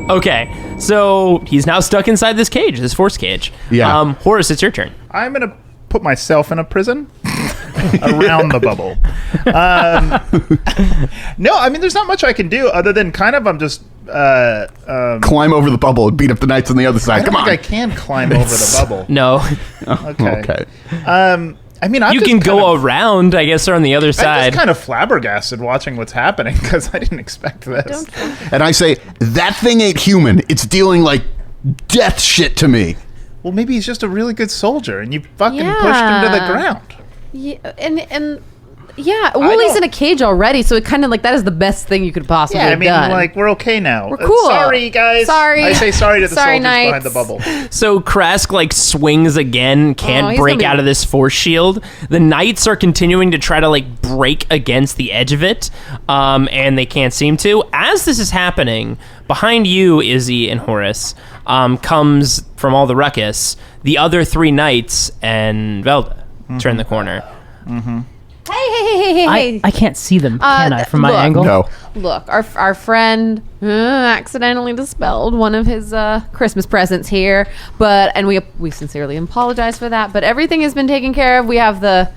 Okay, so he's now stuck inside this cage, this force cage. Yeah. Horace, it's your turn. I'm going to put myself in a prison around the bubble. No, I mean, there's not much I can do other than I'm just... Climb over the bubble and beat up the knights on the other side. I don't Come think on. I can climb over the bubble. No. Okay. Okay. I mean, I'm You just can kind go of, around, I guess, or on the other I'm side. just kind of flabbergasted watching what's happening because I didn't expect this. And I say, that thing ain't human. It's dealing like death shit to me. Well, maybe he's just a really good soldier and you fucking pushed him to the Yeah. ground. Yeah, and well, he's in a cage already, so it kind of like that is the best thing you could possibly Yeah, I have mean, done. like, we're okay now. We're cool. Sorry, guys. Sorry. I say sorry to the Sorry, soldiers behind knights. the bubble. So Krask swings again, can't he's break gonna be- out of this force shield. The knights are continuing to try to break against the edge of it, and they can't seem to. As this is happening, behind you, Izzy and Horace, comes from all the ruckus the other 3 knights and Velda turn the corner. Hey. I can't see them, can I, from my look. angle? No. Look, our friend accidentally dispelled one of his Christmas presents here, and we sincerely apologize for that. But everything has been taken care of. We have the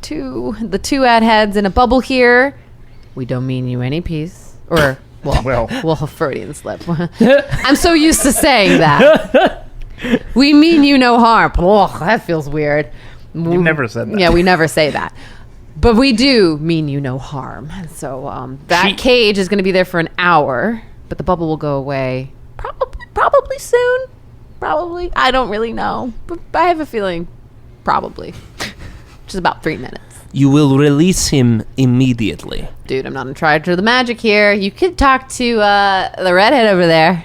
two ad heads in a bubble here. We don't mean you any peace, or well, a Freudian slip. I'm so used to saying that. We mean you no harm. Oh, that feels weird. You've never said that. Yeah, we never say that. But we do mean you no harm. So that cage is going to be there for an hour, but the bubble will go away probably soon. Probably. I don't really know. But I have a feeling probably. Which is about 3 minutes. You will release him immediately. Dude, I'm not in charge of the magic here. You could talk to the redhead over there.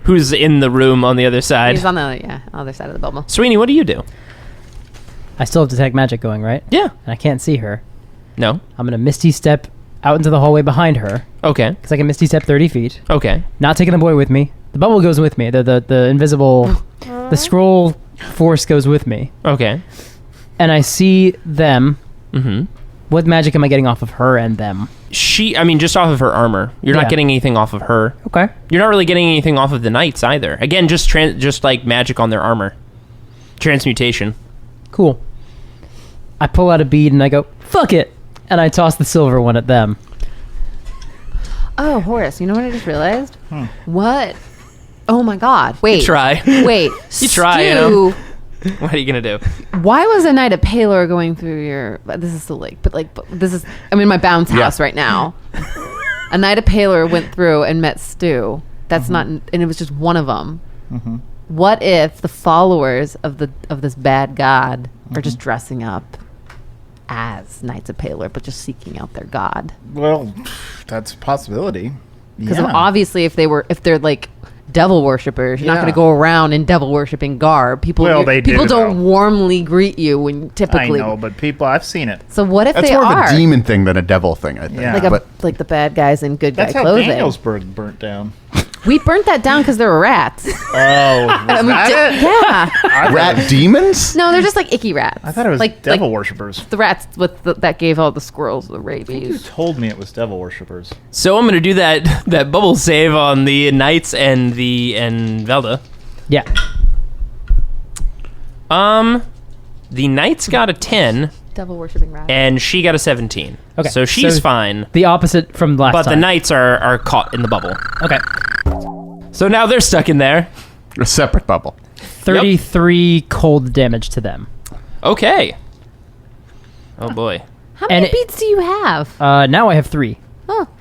Who's in the room on the other side? He's on the other side of the bubble. Sweeney, what do you do? I still have Detect Magic going, right? Yeah. And I can't see her. No? I'm going to Misty Step out into the hallway behind her, Okay. because I can Misty Step 30 feet. Okay. Not taking the boy with me. The bubble goes with me. The invisible... the scroll force goes with me. Okay. And I see them. Mm-hmm. What magic am I getting off of her and them? Just off of her armor. You're not Yeah. getting anything off of her. Okay. You're not really getting anything off of the knights either. Again, just magic on their armor. Transmutation. Cool. I pull out a bead and I go, fuck it! And I toss the silver one at them. Oh, Horace, you know what I just realized? What? Oh my God. Wait. Try. Wait. You try, you Stu, know? What are you going to do? Why was a Knight of Palor going through your... This is the lake, but this is... I'm in my bounce house right now. A Knight of Palor went through and met Stu. That's not... And it was just one of them. What if the followers of this bad god are just dressing up as Knights of Palor, but just seeking out their god? Well, that's a possibility. Because Yeah. obviously if they're devil worshippers. You're not Yeah. going to go around in devil worshipping garb. People They don't though. warmly greet you when typically. I know, but I've seen it. So what if That's they more are of a demon thing than a devil thing, I think. Yeah. like the bad guys in good That's guy how clothing? Danielsburg burnt down. We burnt that down because there were rats. Oh, I mean, yeah. Rat demons? No, they're just like icky rats. I thought it was devil worshippers. The rats that gave all the squirrels the You rabies. told me it was devil worshippers. So I'm gonna do that bubble save on the knights and Velda. Yeah. The knights got a 10 Devil worshipping rats. and she got a 17. Okay, So she's so- fine. The opposite from last But time. the knights are caught in the bubble. Okay. So now they're stuck in there. A separate bubble. 33 cold damage to them. Okay. Oh boy. How many and- beads do you have? Now I have 3.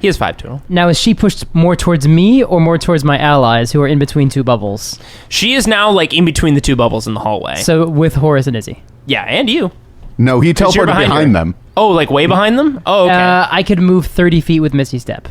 He has 5 total. Now, is she pushed more towards me or more towards my allies who are in between 2 bubbles? She is now like in between the 2 bubbles in the hallway. So with Horace and Izzy. Yeah, and you. No, he 'Cause you're teleported behind behind her. them. Oh, like way behind them? Oh, okay. I could move 30 feet with Misty Step.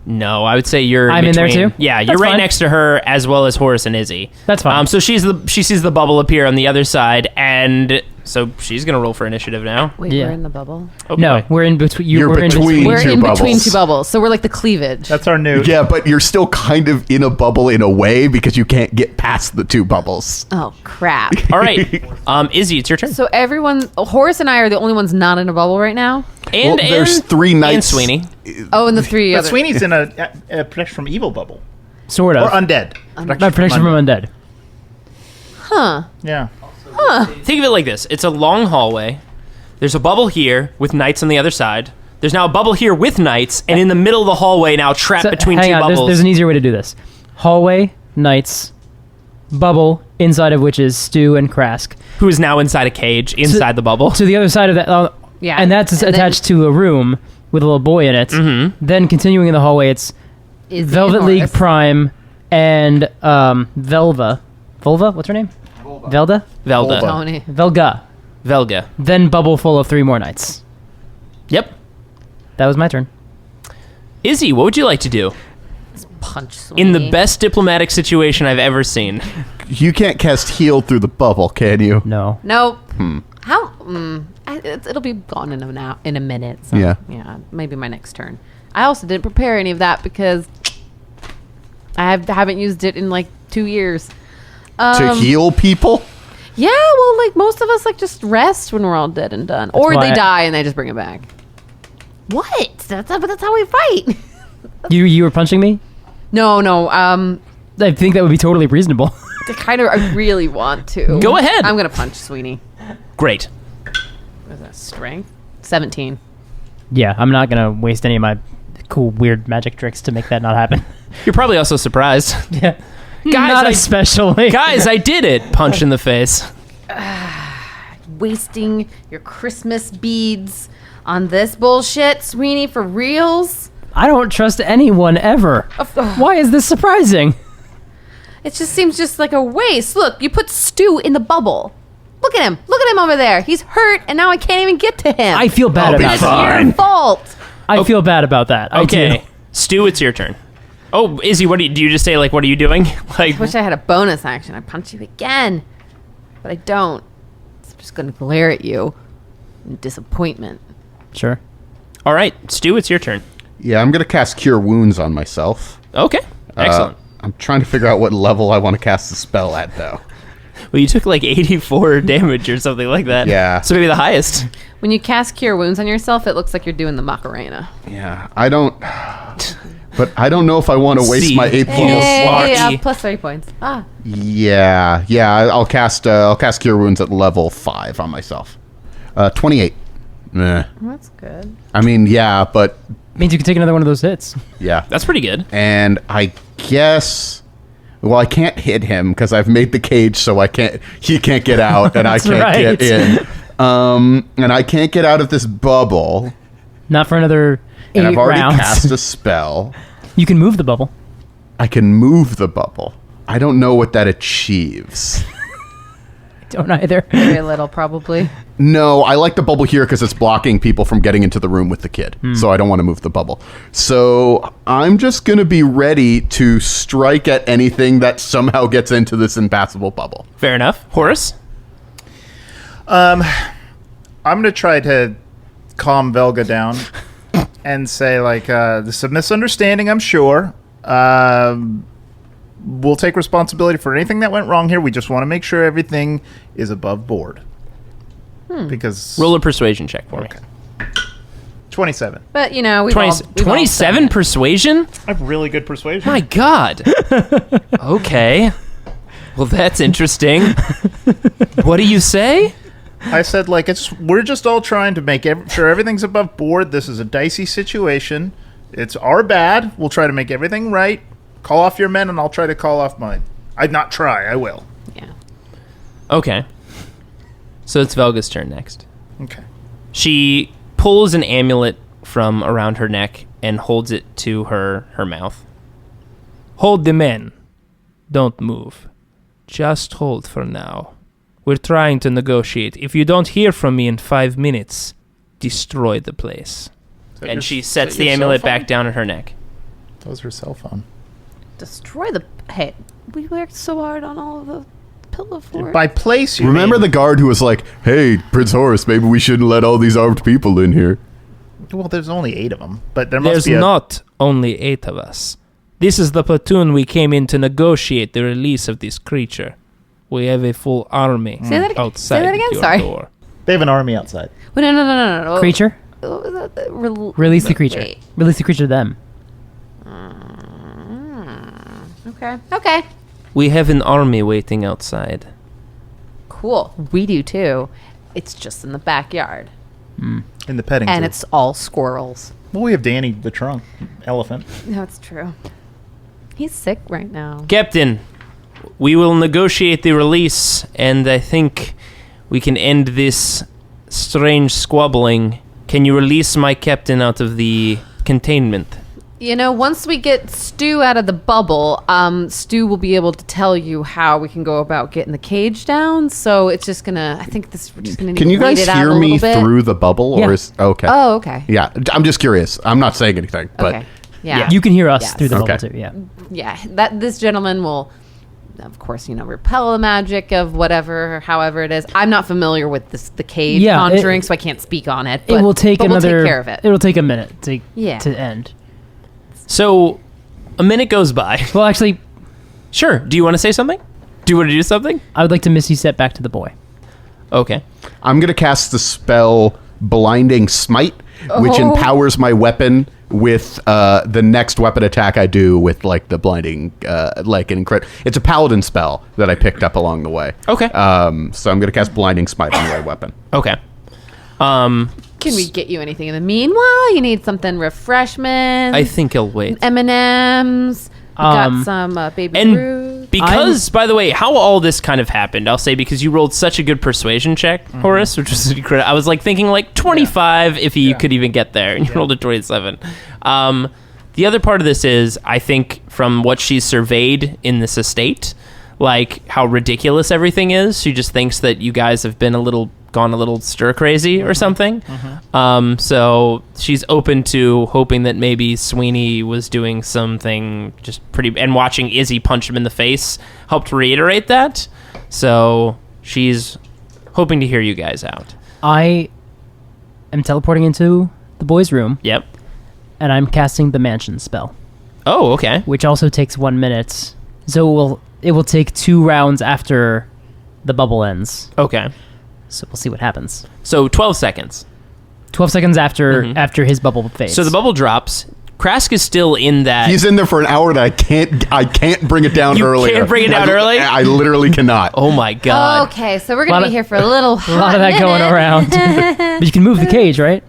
No, I would say you're. I'm in there between- too? Yeah, you're That's right fine. next to her as well as Horace and Izzy. That's fine. So she sees the bubble appear on the other side, and so she's gonna roll for initiative now. Wait, Yeah. we're in the bubble. Oh, No, boy. we're in between. You're we're between We're two in between bubbles. 2 bubbles, so we're like the cleavage. That's our new. Yeah, but you're still kind of in a bubble in a way because you can't get past the 2 bubbles. Oh crap! All right, Izzy, it's your turn. So Horace and I are the only ones not in a bubble right now. And Well, there's and- 3 and knights. Sweeney. Oh, and the 3 But other. Sweeney's in a protection from evil bubble Sort of. or undead. My protection from undead. Huh? Yeah. Think of it like this: it's a long hallway. There's a bubble here with knights on the other side. There's now a bubble here with knights, and in the middle of the hallway now trapped So, between hang 2 on, bubbles. there's an easier way to do this. Hallway, knights, bubble, inside of which is Stu and Krask. who is now inside a cage inside the bubble. To the other side of that, Yeah, and that's and then- attached to a room with a little boy in it. Mm-hmm. Then continuing in the hallway, it's Izzy Velvet and League Horace. Prime and Velva. Volva? What's her name? Velda? Velda. Tony. Velga. Velga. Then bubble full of 3 more knights. Yep. That was my turn. Izzy, what would you like to do? Punch Sweeney. In the best diplomatic situation I've ever seen. You can't cast heal through the bubble, can you? No. Nope. How? It'll be gone in a minute. So, Yeah. Yeah. Maybe my next turn. I also didn't prepare any of that because I haven't used it in like 2 years. To heal people? Yeah. Well, like most of us like just rest when we're all dead and done, or why they I- die and they just bring it back. What? But that's how we fight. You were punching me? No. I think that would be totally reasonable. I really want to. Go ahead. I'm gonna punch Sweeney. Great. What is that? Strength? 17. Yeah, I'm not going to waste any of my cool, weird magic tricks to make that not happen. You're probably also surprised. Yeah. Guys, not I- especially. Guys, I did it. Punch in the face. Wasting your Christmas beads on this bullshit, Sweeney, for reals? I don't trust anyone ever. Why is this surprising? It just seems just like a waste. Look, you put Stu in the bubble. Look at him. Look at him over there. He's hurt, and now I can't even get to him. I feel bad I'll be about It's that. your fault. I feel bad about that. I Okay. do. Stu, it's your turn. Oh, Izzy, do you just say, like, what are you doing? Like, Wish I had a bonus action. I punch you again. But I don't. So I'm just going to glare at you in disappointment. Sure. all right, Stu, it's your turn. Yeah, I'm going to cast Cure Wounds on myself. Okay, excellent. I'm trying to figure out what level I want to cast the spell at, though. Well, you took like 84 damage or something like that. Yeah. So maybe the highest. When you cast Cure Wounds on yourself, it looks like you're doing the Macarena. Yeah, I don't... But I don't know if I want to waste See. my 8 points. Hey. Hey, plus 3 points. Ah. Yeah, I'll cast Cure Wounds at level 5 on myself. 28. That's good. I mean, yeah, but Means you can take another one of those hits. yeah. That's pretty good. And I guess, well, I can't hit him because I've made the cage so he can't get out and I That's can't right. get in. And I can't get out of this bubble. Not for another 8 And I've already rounds. cast a spell. You can move the bubble. I can move the bubble. I don't know what that achieves. don't either. Very little, probably. No, I like the bubble here because it's blocking people from getting into the room with the kid. So I don't want to move the bubble. So I'm just going to be ready to strike at anything that somehow gets into this impassable bubble. Fair enough. Horace? I'm going to try to calm Velga down and say, like, this is a misunderstanding, I'm sure. We'll take responsibility for anything that went wrong here. We just want to make sure everything is above board. Because Roll a persuasion check for me. 27. But, you know, we've 27 persuasion? I have really good persuasion. My God. Okay. Well, that's interesting. What do you say? I said, like, we're just all trying to make sure everything's above board. This is a dicey situation. It's our bad. We'll try to make everything right. Call off your men, and I'll try to call off mine. I'd not try. I will. Yeah. Okay. So it's Velga's turn next. Okay. She pulls an amulet from around her neck and holds it to her mouth. Hold the men. Don't move. Just hold for now. We're trying to negotiate. If you don't hear from me in 5 minutes, destroy the place. And she sets the amulet back down at her neck. That was her cell phone. Destroy the... Hey, we worked so hard on all of the pillow fort. By place, you Remember mean? the guard who was like, hey, Prince Horace, maybe we shouldn't let all these armed people in here. Well, there's only 8 of them, but there must There's be not only 8 of us. This is the platoon we came in to negotiate the release of this creature. We have a full army Say that again. outside Say that again. your Sorry. door. They have an army outside. Wait, no. Creature? Release the creature. Wait. Release the creature to them. Okay. We have an army waiting outside. Cool. We do, too. It's just in the backyard. In the petting zoo. And it's all squirrels. Well, we have Danny the trunk elephant. No, it's true. He's sick right now. Captain, we will negotiate the release, and I think we can end this strange squabbling. Can you release my captain out of the containment? You know, once we get Stu out of the bubble, Stu will be able to tell you how we can go about getting the cage down. So it's just gonna. I think we're just gonna need Can to you guys wait it out hear a me little bit. through the bubble? Yeah. Or is okay. Oh, okay. Yeah, I'm just curious. I'm not saying anything, but Okay. Yeah. You can hear us Yes. through the bubble Okay. too, yeah. Yeah. This gentleman will, of course, repel the magic of whatever, however it is. I'm not familiar with the cage Yeah, conjuring, so I can't speak on it. It will take but another. We'll take care of it. It'll take a minute to Yeah. end. So, a minute goes by. Well, actually, Sure. Do you want to say something? Do you want to do something? I would like to Misty Step back to the boy. Okay. I'm gonna cast the spell Blinding Smite, which Oh. empowers my weapon with the next weapon attack I do with like the blinding, like an incredible. It's a paladin spell that I picked up along the way. Okay. So I'm gonna cast Blinding Smite on my weapon. Okay. Can we get you anything in the meanwhile? You need something refreshment. I think I'll wait. M&M's. We got some baby And Ruth. because, by the way, how all this kind of happened, I'll say because you rolled such a good persuasion check, Horace, which was incredible. I was like thinking like 25 if you could even get there, and you rolled a 27. The other part of this is, I think, from what she's surveyed in this estate, like how ridiculous everything is. She just thinks that you guys have been gone a little stir crazy or something. So she's open to hoping that maybe Sweeney was doing something just pretty, and watching Izzy punch him in the face helped reiterate that. So she's hoping to hear you guys out. I am teleporting into the boy's room, Yep. and I'm casting the mansion spell, Oh, okay. which also takes 1 minute. So it will take 2 rounds after the bubble ends. Okay. So we'll see what happens. So 12 seconds. 12 seconds after his bubble fades. So the bubble drops. Krask is still in that. He's in there for an hour that I can't bring it down You earlier. can't bring it down early? I literally cannot. Oh my god. Okay, so we're going Lot to be of- here for a little a lot of that going around. But you can move the cage, right?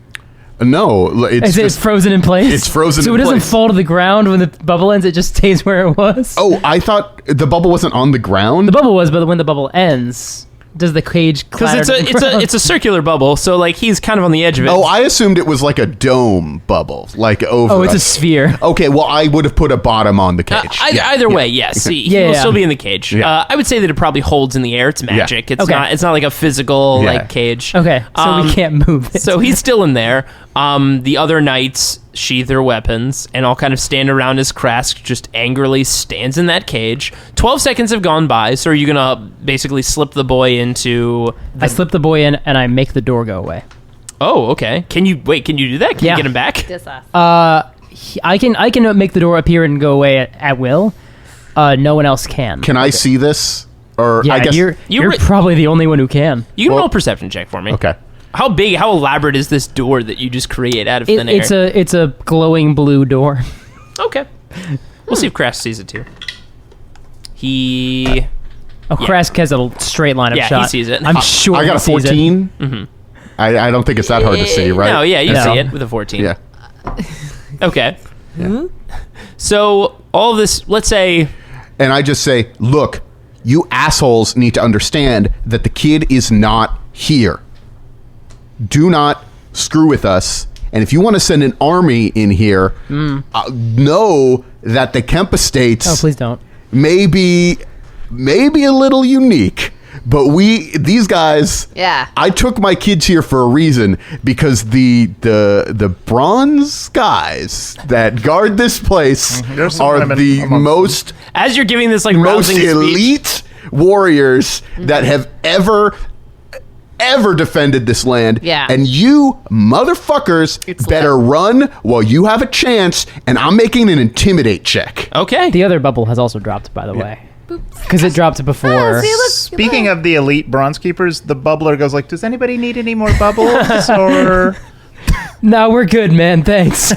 No, It's frozen in place. It's frozen so in it doesn't place. fall to the ground when the bubble ends. It just stays where it was. Oh, I thought the bubble wasn't on the ground. The bubble was, but when the bubble ends, Does the cage Because clatter? it's a circular bubble, so like he's kind of on the edge of it. Oh, I assumed it was like a dome bubble, like over. Oh, it's a sphere. Okay, well, I would have put a bottom on the cage. Either way, yes. He Yeah, will yeah. still be in the cage. Yeah. I would say that it probably holds in the air. It's magic. It's Okay. not. It's not like a physical Yeah. like cage. Okay, so we can't move it. So he's still in there. The other knights sheathe their weapons and all kind of stand around as Krask just angrily stands in that cage. 12 seconds have gone by, so are you gonna basically slip the boy into I slip the boy in and I make the door go away. Oh, okay. Can you do that? Can Yeah. you get him back? I can make the door appear and go away at will. No one else can. Can I see this? Or Yeah, I guess you're probably the only one who can. You can roll a perception check for me. Okay. How big, how elaborate is this door that you just create out of thin air? It's a glowing blue door. Okay. We'll see if Krask sees it too. He... Oh, Krask has a straight line of Yeah, he shot. sees it. I'm sure I got he a sees it. 14. Mm-hmm. I don't think it's that hard to see, right? No, yeah, you No. see it with a 14. Yeah. Okay. So, all of this, let's say... And I just say, look, you assholes need to understand that the kid is not here. Do not screw with us. And if you want to send an army in here, know that the Kemp Estates Oh, please don't. may be a little unique. But these guys, Yeah. I took my kids here for a reason, because the bronze guys that guard this place There's some are women the amongst most As you're giving this, like, most rousing speech... elite warriors that have ever defended this land. Yeah. And you motherfuckers It's better run while you have a chance, and I'm making an intimidate check. Okay. The other bubble has also dropped, by the way, because it dropped before. See, look, Speaking of the elite bronze keepers, the bubbler goes like, "Does anybody need any more bubbles?" Or No, we're good, man. Thanks.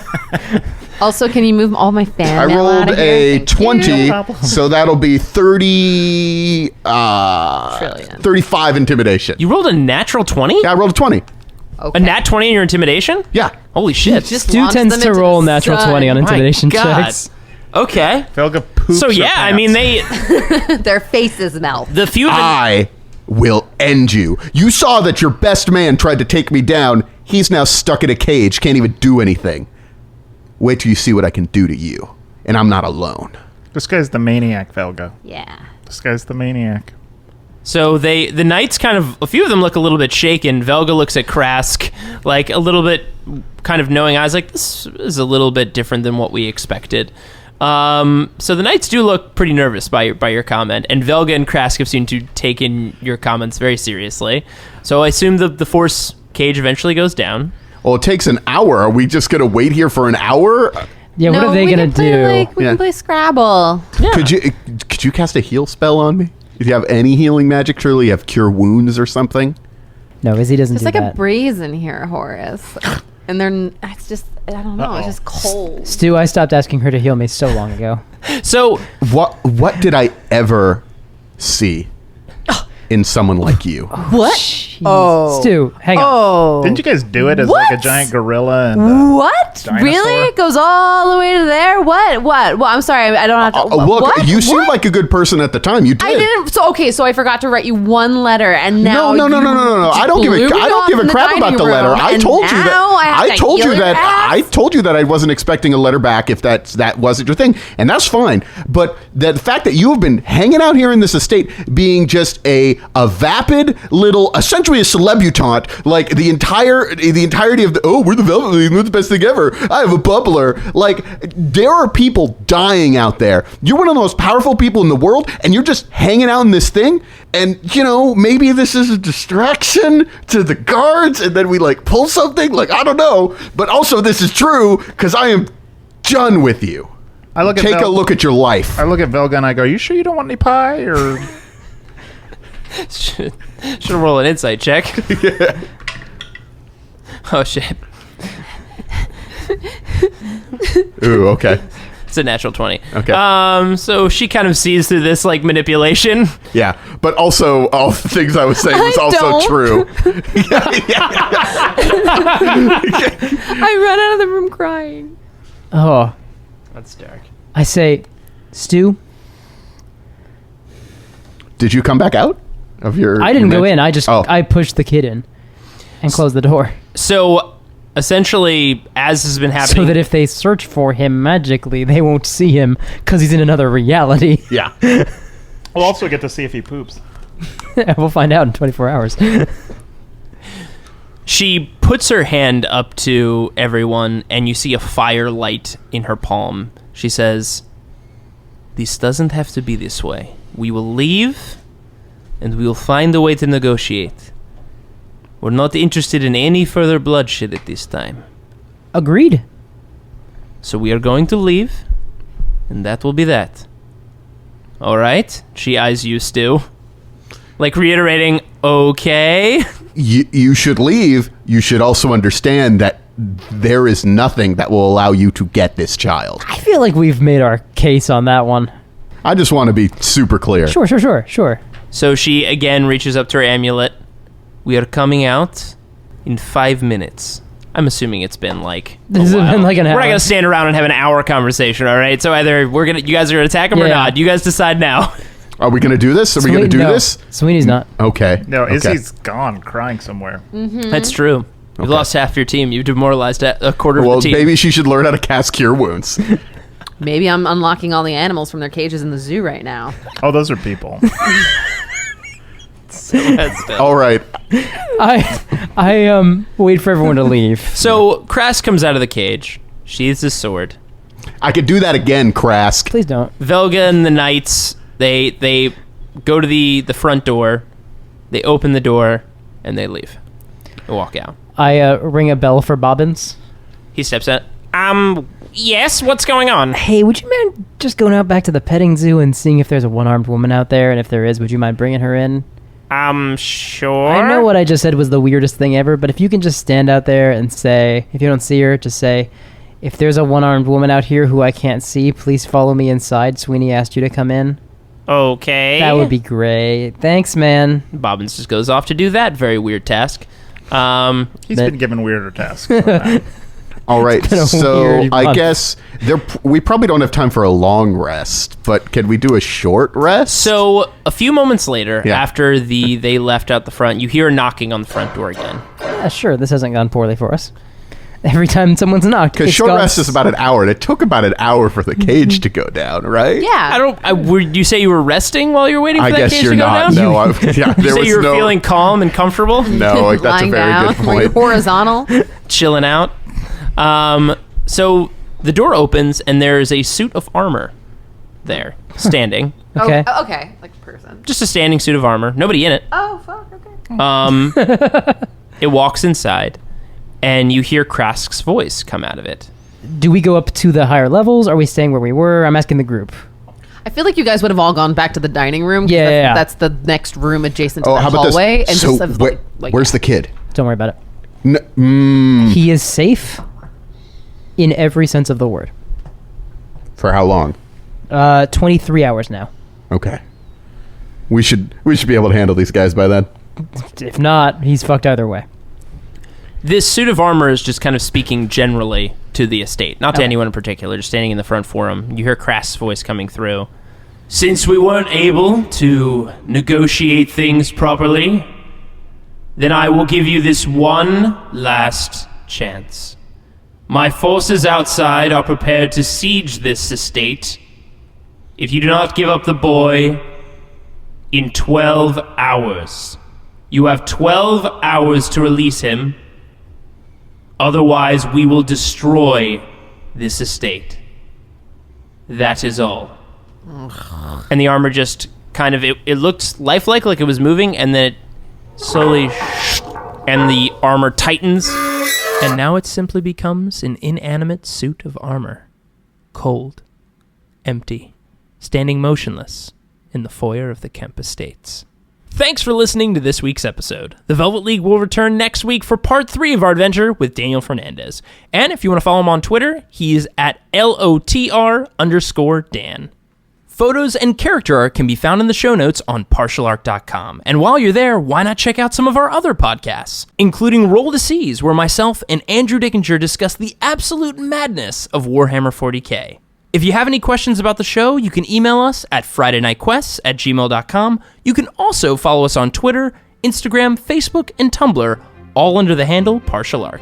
Also, can you move all my fan I mail out rolled of here? a Thank you. 20, No problem. so that'll be 30, Trillion. 35 intimidation. You rolled a natural 20? Yeah, I rolled a 20. Okay. A nat 20 in your intimidation? Yeah. Holy shit. Just Stu launch tends them to into roll the natural sun. 20 on My intimidation God. checks. Okay. Felga poops. So, her yeah, I pants. mean, they... Their faces melt. The few... I will end you. You saw that your best man tried to take me down. He's now stuck in a cage, can't even do anything. Wait till you see what I can do to you. And I'm not alone. This guy's the maniac, Felga. Yeah. This guy's the maniac. So the knights kind of, a few of them look a little bit shaken. Velga looks at Krask, like a little bit kind of knowing eyes, like this is a little bit different than what we expected. So the knights do look pretty nervous by your comment, and Velga and Krask have seemed to take in your comments very seriously. So I assume the force cage eventually goes down. Well, it takes an hour. Are we just going to wait here for an hour? Yeah, what No, are they we gonna can play, do? Like, we Yeah. can play Scrabble. Could you cast a heal spell on me? If you have any healing magic, surely you have cure wounds or something. No, Izzy doesn't There's do like that. a breeze in here, Horace. And it's just, I don't know, it's just cold. Stu, I stopped asking her to heal me so long ago. So What did I ever see in someone like you? What? Jeez. Stu, hang on. Oh. Didn't you guys do it as like a What? giant gorilla? And What? dinosaur? Really? It goes all the way to there? What? Well, I'm sorry. I don't have to. Look, what? you seemed What? like a good person at the time. You did. I didn't. So I forgot to write you one letter, and now No. you I don't give blew me I don't off give in a the crap about the dining letter. room, I and told you now that. I have I to told you heal your that. ass? I told you that I wasn't expecting a letter back if that wasn't your thing, and that's fine. But the fact that you have been hanging out here in this estate, being just a vapid little, essentially a celebutante, like the entirety of we're the Velvet League, we're the best thing ever. I have a bubbler. Like, there are people dying out there. You're one of the most powerful people in the world, and you're just hanging out in this thing. And maybe this is a distraction to the guards, and then we like pull something. Like, I don't know, but also this is true because I am done with you. I look at Take a look at your life. I look at Velga and I go, "You sure you don't want any pie?" Or should roll an insight check. Oh shit. Ooh, okay. It's a natural 20. Okay. So she kind of sees through this like manipulation. Yeah, but also all the things I was saying was I also don't. true. I ran out of the room crying. Oh, That's dark. I say, Stu, Did you come back out? of your... I didn't your go magic? in. I just I pushed the kid in and closed the door. So essentially, as has been happening, So that if they search for him magically, they won't see him because he's in another reality. Yeah. We'll also get to see if he poops. We'll find out in 24 hours. she puts her hand up to everyone, and you see a firelight in her palm. She says, "This doesn't have to be this way. We will leave, and we will find a way to negotiate. We're not interested in any further bloodshed at this time. Agreed. So we are going to leave, and that will be that. All right?" She eyes you, Stu. Like reiterating, okay. You should leave. You should also understand that there is nothing that will allow you to get this child. I feel like we've made our case on that one. I just want to be super clear. Sure. So she again reaches up to her amulet. "We are coming out in 5 minutes." I'm assuming it's been like This has been like an hour. We're not gonna stand around and have an hour conversation, all right? So either you guys are gonna attack him or Yeah. not. You guys decide now. Are we going to do this? Are we going to do no, this? Sweeney's not. Okay. No, okay. Izzy's gone crying somewhere. That's true. You've Okay. lost half your team. You've demoralized a quarter Well, of the team. maybe she should learn how to cast Cure Wounds. Maybe I'm unlocking all the animals from their cages in the zoo right now. Oh, those are people. All right. I wait for everyone to leave. So Krask comes out of the cage, sheathes his sword. I could do that again, Krask. Please don't. Velga and the knights, they go to the front door, they open the door, and they leave. They walk out. I ring a bell for Bobbins. He steps out. Yes, what's going on? Hey, would you mind just going out back to the petting zoo and seeing if there's a one-armed woman out there? And if there is, would you mind bringing her in? Sure. I know what I just said was the weirdest thing ever, but if you can just stand out there and say, if you don't see her, just say, if there's a one-armed woman out here who I can't see, please follow me inside. Sweeney asked you to come in. Okay. That would be great. Thanks, man. Bobbins just goes off to do that very weird task. He's That- been given weirder tasks than that. All right. been a So weird I month. guess we probably don't have time for a long rest, but can we do a short rest? So a few moments later, Yeah. after they left out the front, you hear knocking on the front door again. Yeah, sure, this hasn't gone poorly for us. Every time someone's knocked, Because it's short gone rest is about an hour, and it took about an hour for the cage to go down, right? Yeah. Would you say you were resting while you were waiting for I that guess cage you're to go not. down? No, You yeah, there say was you were no. feeling calm and comfortable, No, like, that's a Lying very down, good like point. horizontal. chilling out. So the door opens and there's a suit of armor there, standing. Okay. Oh, okay. Like a person. Just a standing suit of armor. Nobody in it. Oh, fuck. Okay. It walks inside, and you hear Krask's voice come out of it. Do we go up to the higher levels? Are we staying where we were? I'm asking the group. I feel like you guys would have all gone back to the dining room. 'Cause Yeah. That's the next room adjacent to Oh, that how about hallway. this? And So just have, where's the kid? Don't worry about it. Mm, He is safe in every sense of the word. for how long? 23 hours now. Okay. We should be able to handle these guys by then. If not, he's fucked either way. This suit of armor is just kind of speaking generally to the estate, not to Okay. anyone in particular, just standing in the front for him. You hear Krask's voice coming through. Since we weren't able to negotiate things properly, then I will give you this one last chance. My forces outside are prepared to siege this estate if you do not give up the boy in 12 hours. You have 12 hours to release him. Otherwise, we will destroy this estate. That is all. And the armor just kind of, it looked lifelike, like it was moving, and then it slowly, and the armor tightens. And now it simply becomes an inanimate suit of armor. Cold, empty, standing motionless in the foyer of the Kemp Estates. Thanks for listening to this week's episode. The Velvet League will return next week for part 3 of our adventure with Daniel Fernandez. And if you want to follow him on Twitter, he is at LOTR_Dan. Photos and character art can be found in the show notes on partialarc.com. And while you're there, why not check out some of our other podcasts, including Roll to Seas, where myself and Andrew Dickinger discuss the absolute madness of Warhammer 40k. If you have any questions about the show, you can email us at FridayNightQuests@gmail.com. You can also follow us on Twitter, Instagram, Facebook, and Tumblr, all under the handle Partial Arc.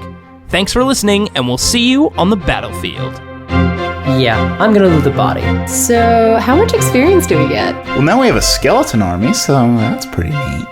Thanks for listening, and we'll see you on the battlefield. Yeah, I'm gonna loot the body. So, how much experience do we get? Well, now we have a skeleton army, so that's pretty neat.